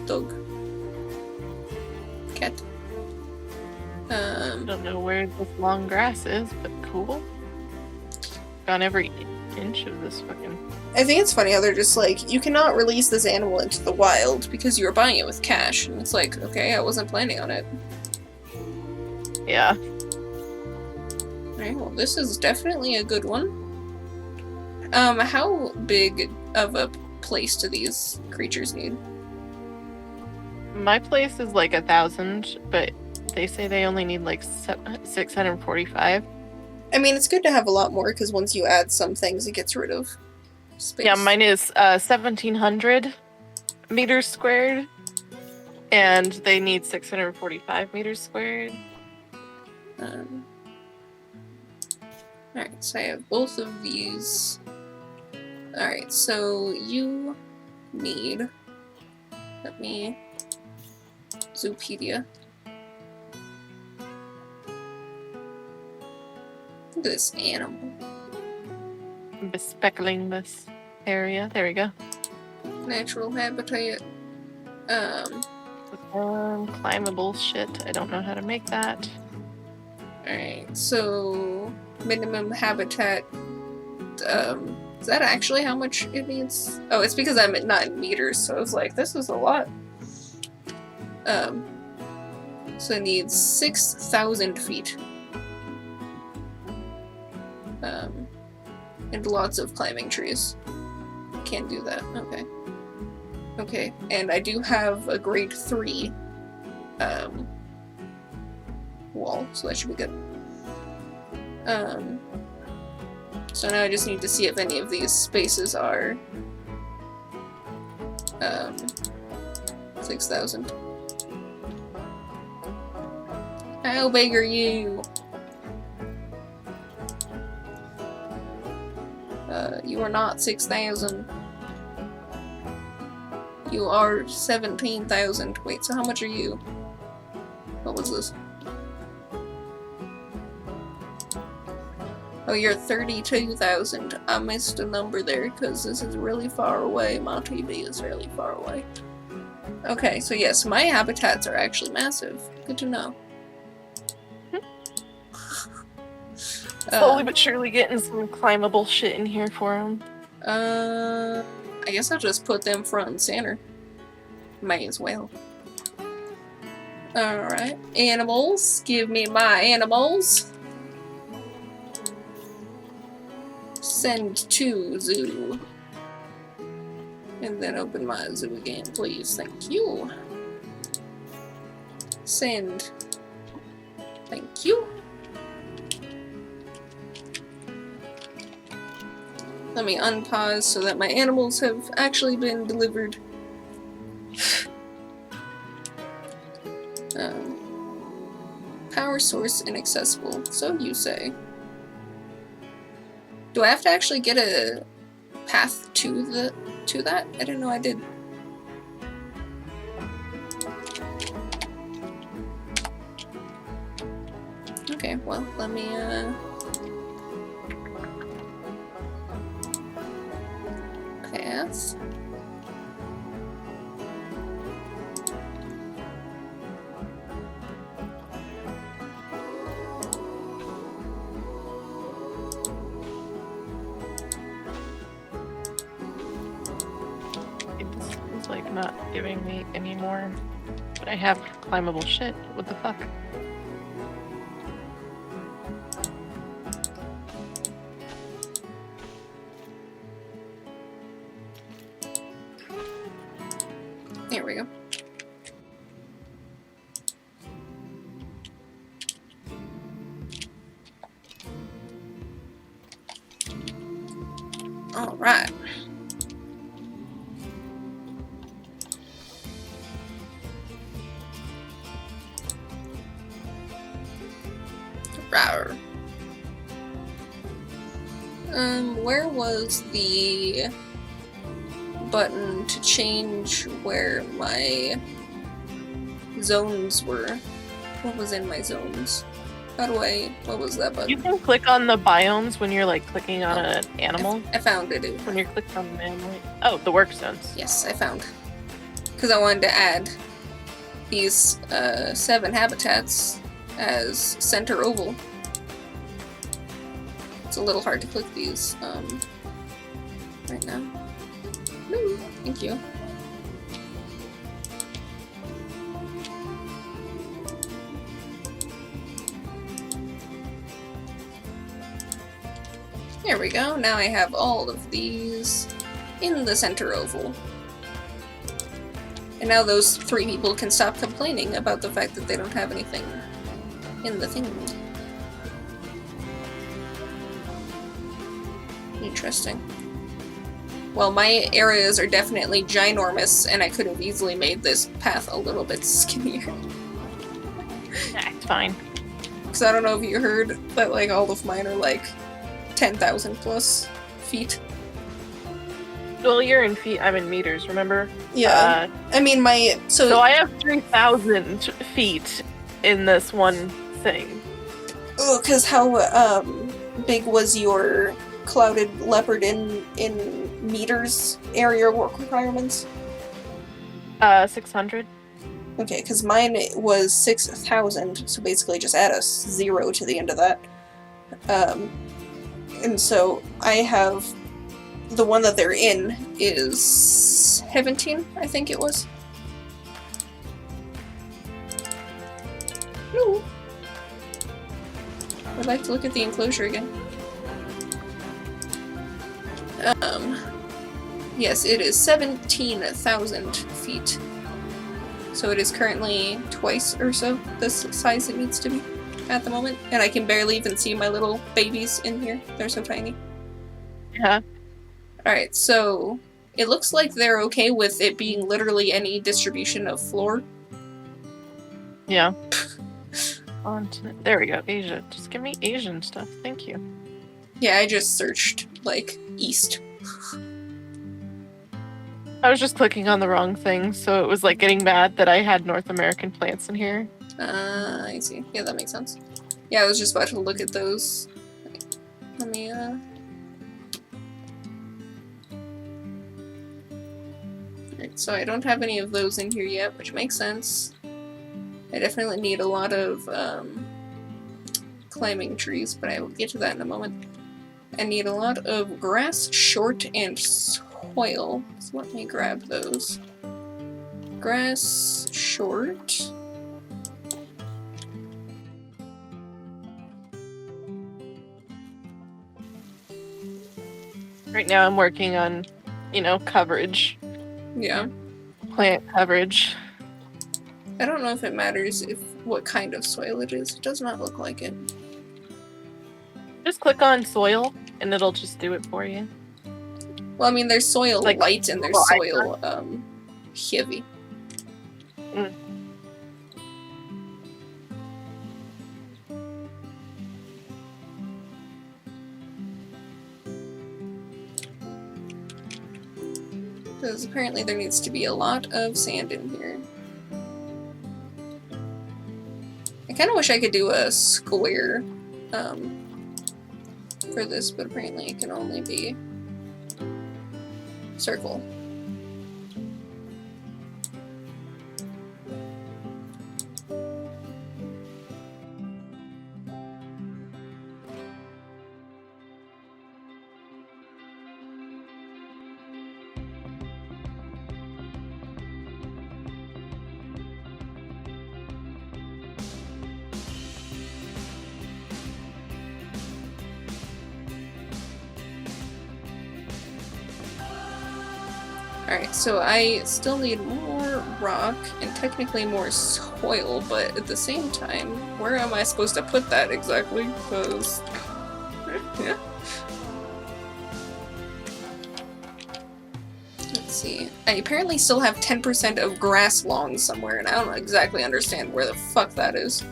dog. Cat. I don't know where this long grass is, but cool. Gone every inch of this fucking... I think it's funny how they're just like, you cannot release this animal into the wild because you were buying it with cash. And it's like, okay, I wasn't planning on it. Yeah. Alright, well, this is definitely a good one. How big of a place do these creatures need? My place is like 1,000, but they say they only need like 645. I mean, it's good to have a lot more, because once you add some things, it gets rid of space. Yeah, mine is 1,700 meters squared, and they need 645 meters squared. Alright, so I have both of these. Alright, so you need... Let me... Zoopedia. Look at this animal. Bespeckling this area. There we go. Natural habitat. Climbable shit. I don't know how to make that. Alright, so... Minimum habitat... is that actually how much it needs? Oh, it's because I'm not in meters, so I was like, this is a lot. So it needs 6,000 feet. And lots of climbing trees. Can't do that. Okay. Okay, and I do have a grade 3 wall, so that should be good. So now I just need to see if any of these spaces are 6,000. How big are you? You are not 6,000. You are 17,000. Wait, so how much are you? What was this? Oh, you're 32,000. I missed a number there because this is really far away. My TV is really far away. Okay, so yes, my habitats are actually massive. Good to know. Slowly but surely getting some climbable shit in here for them. I guess I'll just put them front and center. May as well. Alright, animals. Give me my animals. Send to zoo. And then open my zoo again, please. Thank you. Send. Thank you. Let me unpause so that my animals have actually been delivered. Power source inaccessible. So you say. Do I have to actually get a path to that? I didn't know I did. Okay, well, let me path. It's like not giving me any more. But I have climbable shit. What the fuck? There we go. All right. Rawr. Where was the button to change where my zones were? What was in my zones? What was that button? You can click on the biomes when you're like clicking on an animal. I found it. When you're clicking on an animal. Oh, the work zones. Yes, I found. Because I wanted to add these 7 habitats as center oval. It's a little hard to click these right now. Ooh, thank you. There we go. Now I have all of these in the center oval. And now those 3 people can stop complaining about the fact that they don't have anything in the thing. Interesting. Well, my areas are definitely ginormous, and I could have easily made this path a little bit skinnier. Nah, it's fine. Because I don't know if you heard, but like all of mine are like 10,000 plus feet. Well, you're in feet. I'm in meters. Remember? Yeah. I mean, my So I have 3,000 feet in this one thing. Oh, because how big was your clouded leopard in meters area work requirements? 600. Okay, because mine was 6,000, so basically just add a 0 to the end of that. And so I have the one that they're in is 17, I think it was. No. I'd like to look at the enclosure again. Yes, it is 17,000 feet. So it is currently twice or so the size it needs to be at the moment. And I can barely even see my little babies in here. They're so tiny. Yeah. Alright, so it looks like they're okay with it being literally any distribution of floor. Yeah. There we go. Asia. Just give me Asian stuff. Thank you. Yeah, I just searched, like, east. I was just clicking on the wrong thing, so it was like getting mad that I had North American plants in here. I see. Yeah, that makes sense. Yeah, I was just about to look at those. Let me, Alright, so I don't have any of those in here yet, which makes sense. I definitely need a lot of, climbing trees, but I will get to that in a moment. I need a lot of grass, short, and soil. So let me grab those. Grass, short. Right now I'm working on, coverage. Yeah. Plant coverage. I don't know if it matters if what kind of soil it is. It does not look like it. Just click on soil, and it'll just do it for you. Well, I mean, there's soil Like, light and there's well, soil heavy. Mm. Because apparently there needs to be a lot of sand in here. I kind of wish I could do a square for this, but apparently it can only be circle. Alright, so I still need more rock and technically more soil, but at the same time, where am I supposed to put that exactly? Because... yeah. Let's see. I apparently still have 10% of grass lawn somewhere, and I don't exactly understand where the fuck that is.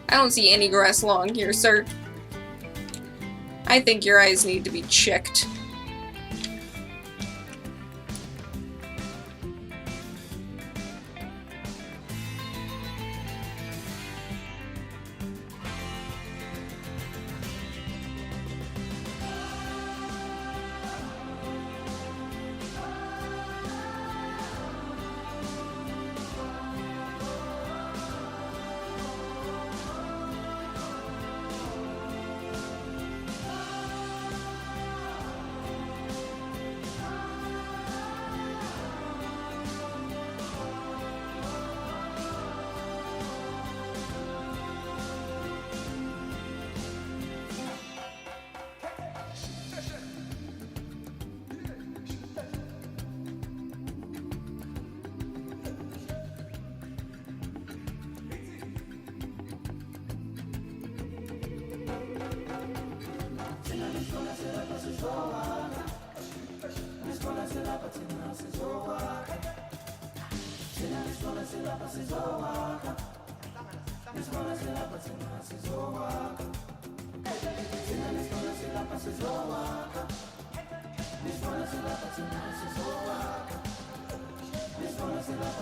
I don't see any grass lawn here, sir. I think your eyes need to be checked.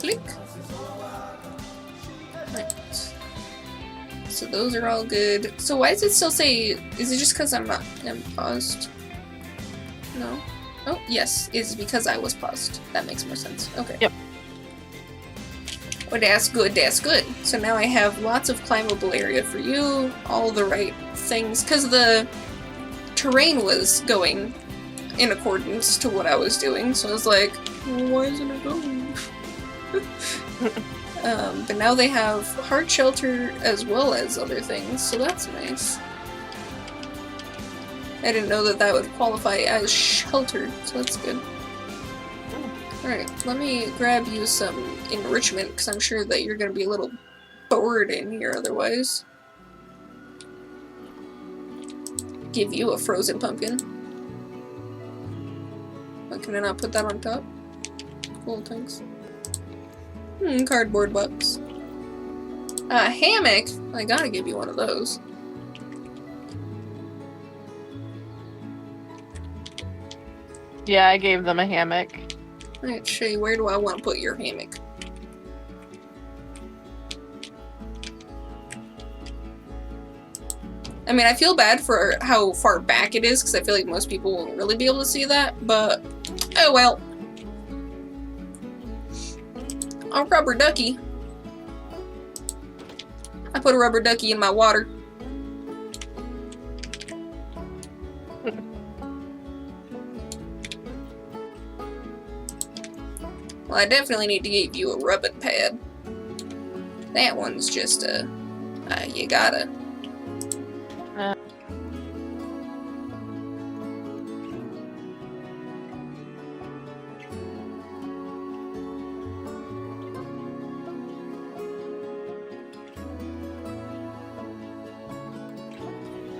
Click. Right. So those are all good. So why does it still say, is it just because I'm paused? No? Oh, yes, it's because I was paused. That makes more sense. Okay. Yep. Well, that's good, that's good. So now I have lots of climbable area for you, all the right things, because the terrain was going in accordance to what I was doing, so I was like, well, why isn't it going? But now they have hard shelter as well as other things, so that's nice. I didn't know that that would qualify as sheltered, so that's good. Alright, let me grab you some enrichment, because I'm sure that you're going to be a little bored in here otherwise. Give you a frozen pumpkin. Oh, can I not put that on top? Cool, thanks. Cardboard box. A hammock? I gotta give you one of those. Yeah, I gave them a hammock. Alright, Shay, where do I want to put your hammock? I mean, I feel bad for how far back it is, because I feel like most people won't really be able to see that, but oh well. A rubber ducky. I put a rubber ducky in my water. Well, I definitely need to give you a rubbing pad. That one's just a... you gotta...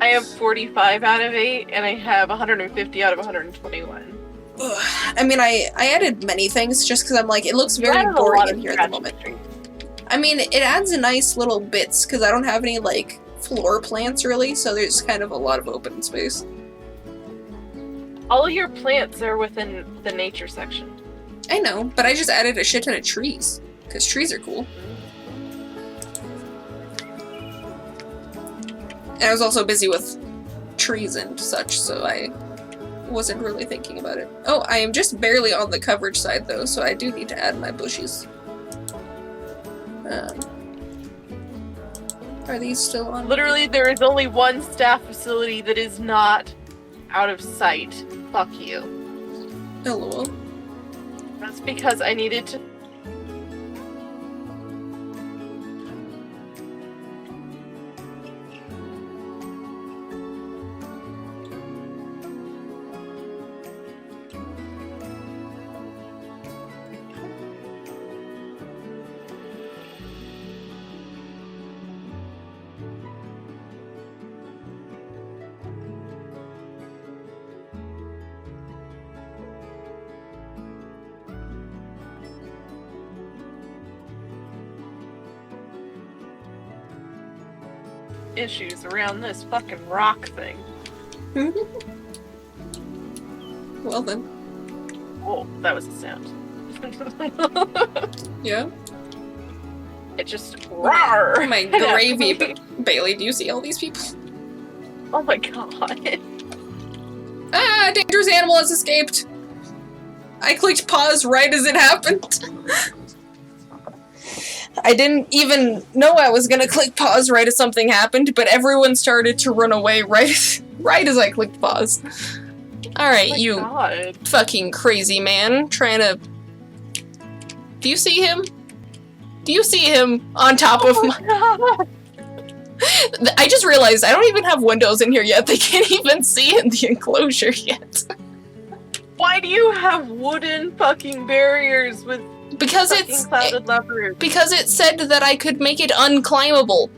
I have 45 out of 8, and I have 150 out of 121. Ugh. I mean, I added many things just because I'm like, it looks very Added a boring lot in of here at the moment. I mean, it adds a nice little bits because I don't have any, like, floor plants really, so there's kind of a lot of open space. All of your plants are within the nature section. I know, but I just added a shit ton of trees because trees are cool. And I was also busy with trees and such, so I wasn't really thinking about it. Oh, I am just barely on the coverage side though, so I do need to add my bushes. Are these still on? Literally, there is only one staff facility that is not out of sight. Fuck you. LOL. That's because I needed to. Issues around this fucking rock thing. Well then. Oh, that was a sound. Yeah. It just roar. My gravy, Bailey. Do you see all these people? Oh my god. Ah, dangerous animal has escaped. I clicked pause right as it happened. I didn't even know I was gonna click pause right as something happened, but everyone started to run away right as I clicked pause. Alright, you God. fucking crazy man trying to... Do you see him? Do you see him on top of my... God. I just realized I don't even have windows in here yet. They can't even see in the enclosure yet. Why do you have wooden fucking barriers with Because fucking it's... clouded leopards? Because it said that I could make it unclimbable.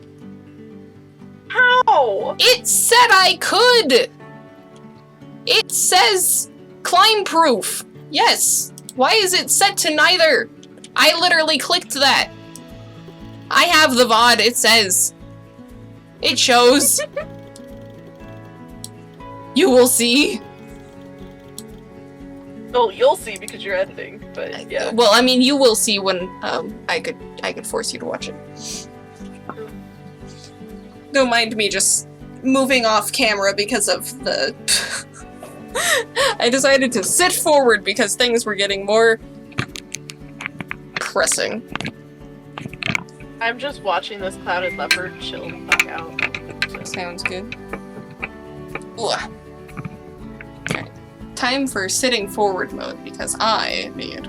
How? It said I could! It says climb proof. Yes. Why is it set to neither? I literally clicked that. I have the VOD, it says. It shows. You will see. Well, you'll see because you're editing, but yeah. Well, I mean, you will see when I could force you to watch it. Don't mind me just moving off camera because of the... I decided to sit forward because things were getting more pressing. I'm just watching this clouded leopard chill the fuck out. So. Sounds good. Ugh. Okay. Time for sitting forward mode because I need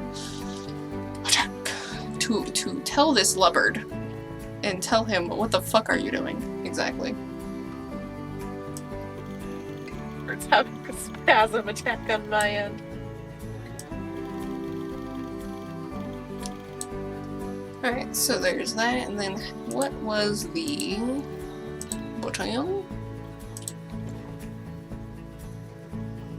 to tell this leopard and tell him what the fuck are you doing exactly. It's having a spasm attack on my end. Alright, so there's that, and then what was the bottom?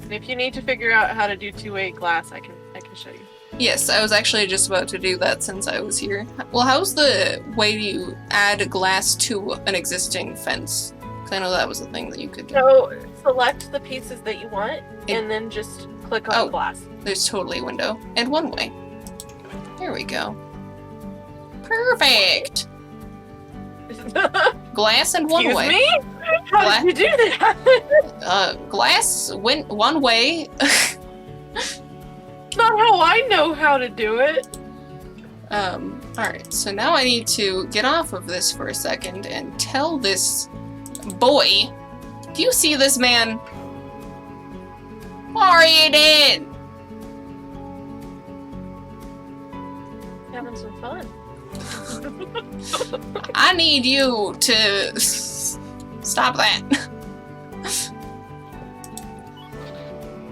And if you need to figure out how to do two-way glass, I can show you. Yes, I was actually just about to do that since I was here. Well, how's the way to add glass to an existing fence? Because I know that was the thing that you could do. So select the pieces that you want, and then just click on glass. There's totally a window. And one way. There we go. Perfect! Glass and one Excuse way. me? How did you do that? Glass went one way. Not how I know how to do it. Alright, so now I need to get off of this for a second and tell this boy, do you see this man? What are you doing? Having some fun. I need you to stop that.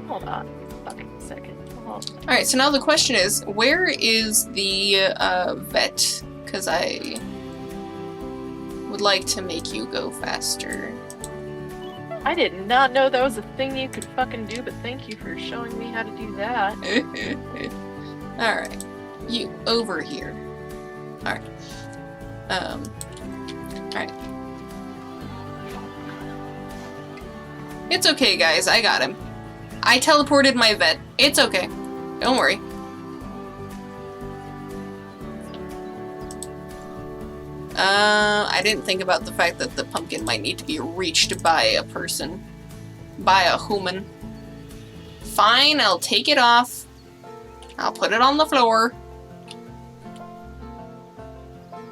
Hold on. Fucking second. Alright, so now the question is, where is the vet? Because I would like to make you go faster. I did not know that was a thing you could fucking do, but thank you for showing me how to do that. Alright. You, over here. Alright. Alright. It's okay, guys. I got him. I teleported my vet. It's okay. Don't worry. I didn't think about the fact that the pumpkin might need to be reached by a person. By a human. Fine, I'll take it off. I'll put it on the floor.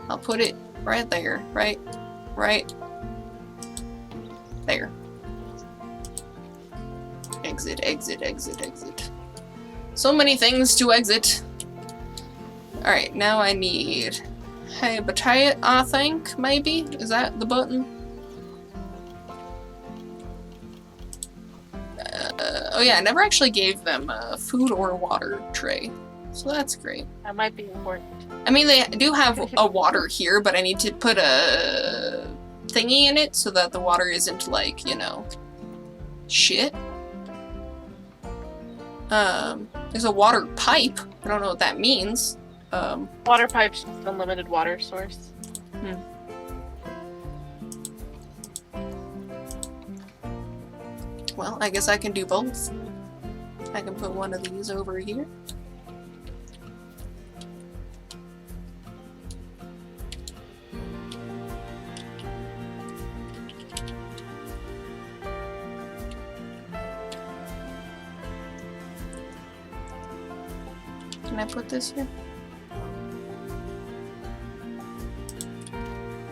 I'll put it right there. Right there. Exit, exit, exit, exit. So many things to exit. Alright, now I need... Habitat, I think, maybe? Is that the button? Oh yeah, I never actually gave them a food or water tray. So that's great. That might be important. I mean, they do have a water here, but I need to put a thingy in it so that the water isn't like, you know, shit. There's a water pipe. I don't know what that means. Water pipe's just unlimited water source. Well, I guess I can do both. I can put one of these over here. Can I put this here?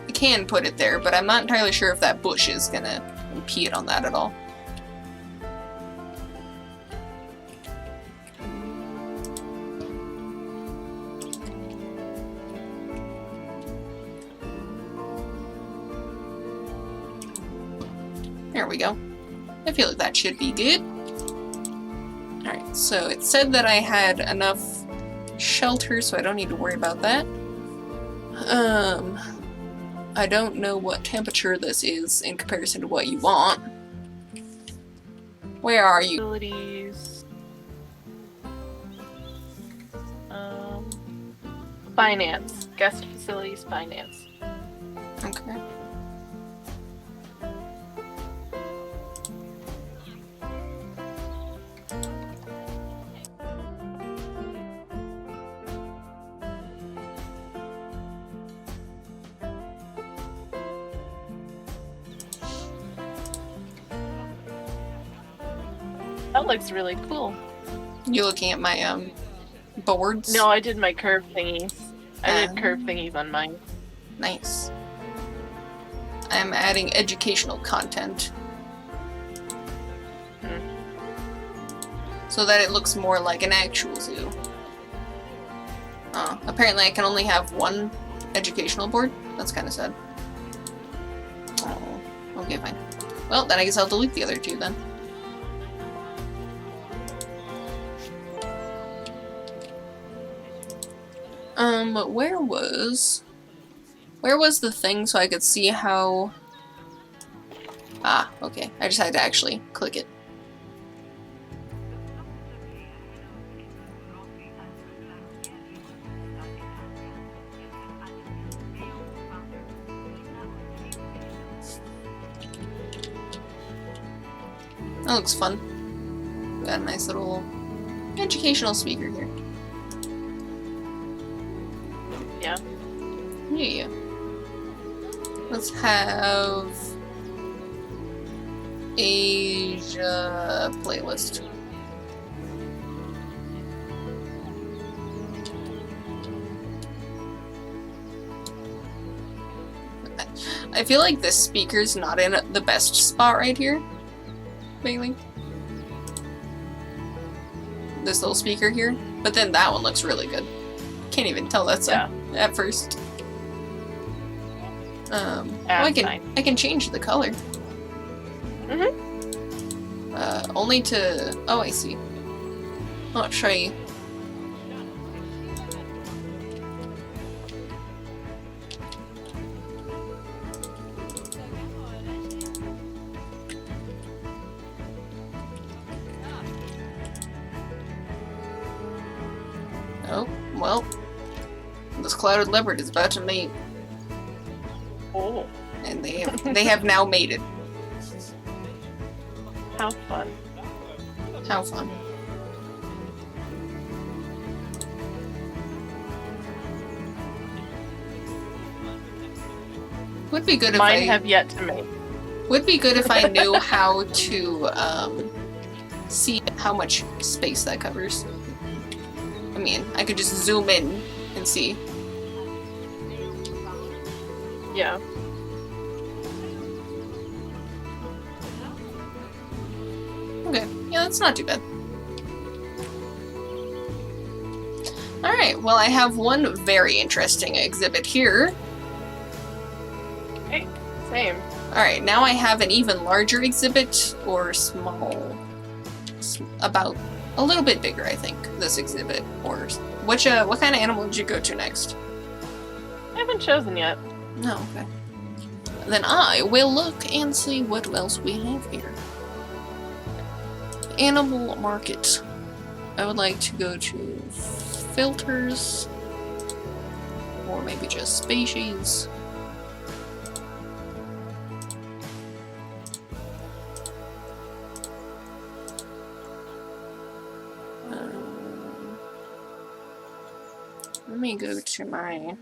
I can put it there, but I'm not entirely sure if that bush is gonna impede on that at all. There we go. I feel like that should be good. Alright, so it said that I had enough shelter, so I don't need to worry about that. I don't know what temperature this is in comparison to what you want. Where are you? Facilities. Finance. Guest facilities finance. Okay. That looks really cool. You looking at my boards? No, I did my curve thingies. I did Um, curve thingies on mine. Nice. I'm adding educational content. So that it looks more like an actual zoo. Apparently I can only have one educational board. That's kind of sad. Oh, okay, fine. Well, then I guess I'll delete the other two then. Where was the thing so I could see how... Ah, okay. I just had to actually click it. That looks fun. Got a nice little educational speaker here. Yeah. Yeah. Let's have Asia playlist. I feel like this speaker's not in the best spot right here, Bailey. This little speaker here, but then that one looks really good. Can't even tell that's at first. Oh, I can change the color. Only to... Oh, I see. I'll try... Oh, well. This clouded leopard is about to mate. Oh, And they have now mated. how fun. How fun. Would be good if Mine I have yet to mate. would be good if I knew how to see how much space that covers. I mean, I could just zoom in and see. Yeah. Okay, yeah, that's not too bad. Alright, well I have one very interesting exhibit here. Okay, same. Alright, now I have an even larger exhibit, or small, about a little bit bigger, I think, this exhibit. Or what kind of animal did you go to next? I haven't chosen yet. No, okay. Then I will look and see what else we have here. Animal market. I would like to go to filters, or maybe just species. Let me go to my...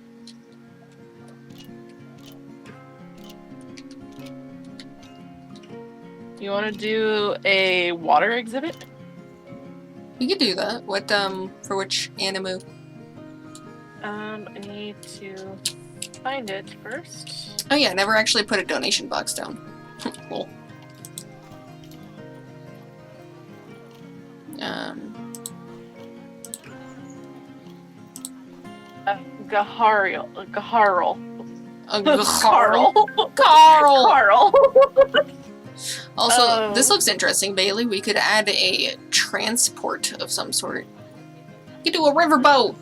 You want to do a water exhibit? We could do that. What, for which animal? I need to find it first. Oh yeah, I never actually put a donation box down. Cool. Gaharl. Carl. Carl. Carl! Carl. Also, this looks interesting, Bailey. We could add a transport of some sort. We could do a riverboat!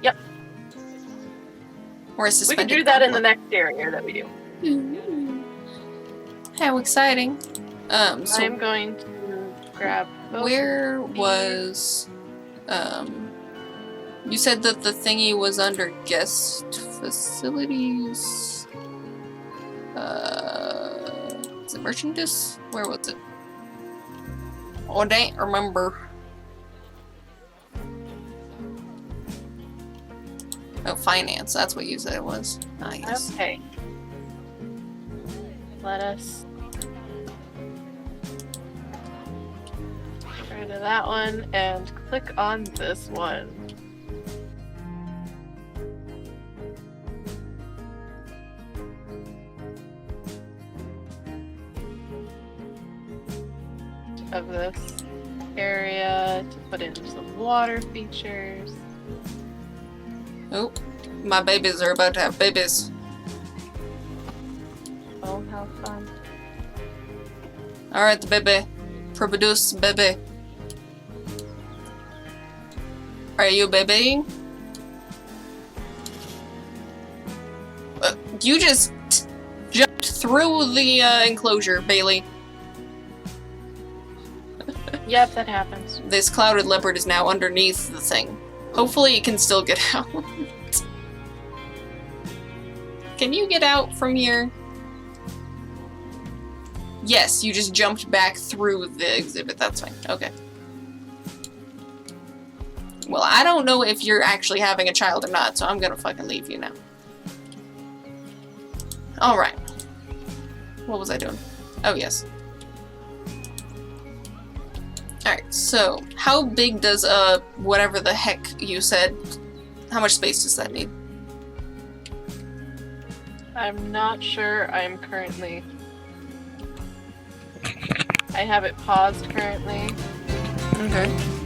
Yep. Or a We suspended can do that in the gondola. next area that we do. How exciting. So I'm going to grab both. where was... You said that the thingy was under guest facilities? Is it merchandise? Where was it? Oh, I don't remember. Oh, finance. That's what you said it was. Ah, yes. Okay. Let us go to that one and click on this one. Of this area to put in some water features. Oh, my babies are about to have babies. Oh, how fun. Alright, baby. Produce baby. Are you babying? You just jumped through the enclosure, Bailey. Yep, that happens. This clouded leopard is now underneath the thing. Hopefully it can still get out. Can you get out from here? Yes, you just jumped back through the exhibit. That's fine. Okay. Well, I don't know if you're actually having a child or not, so I'm gonna fucking leave you now. Alright. What was I doing? Oh, yes. Alright, so how big does whatever the heck you said, how much space does that need? I'm not sure. I'm currently... I have it paused currently. Okay.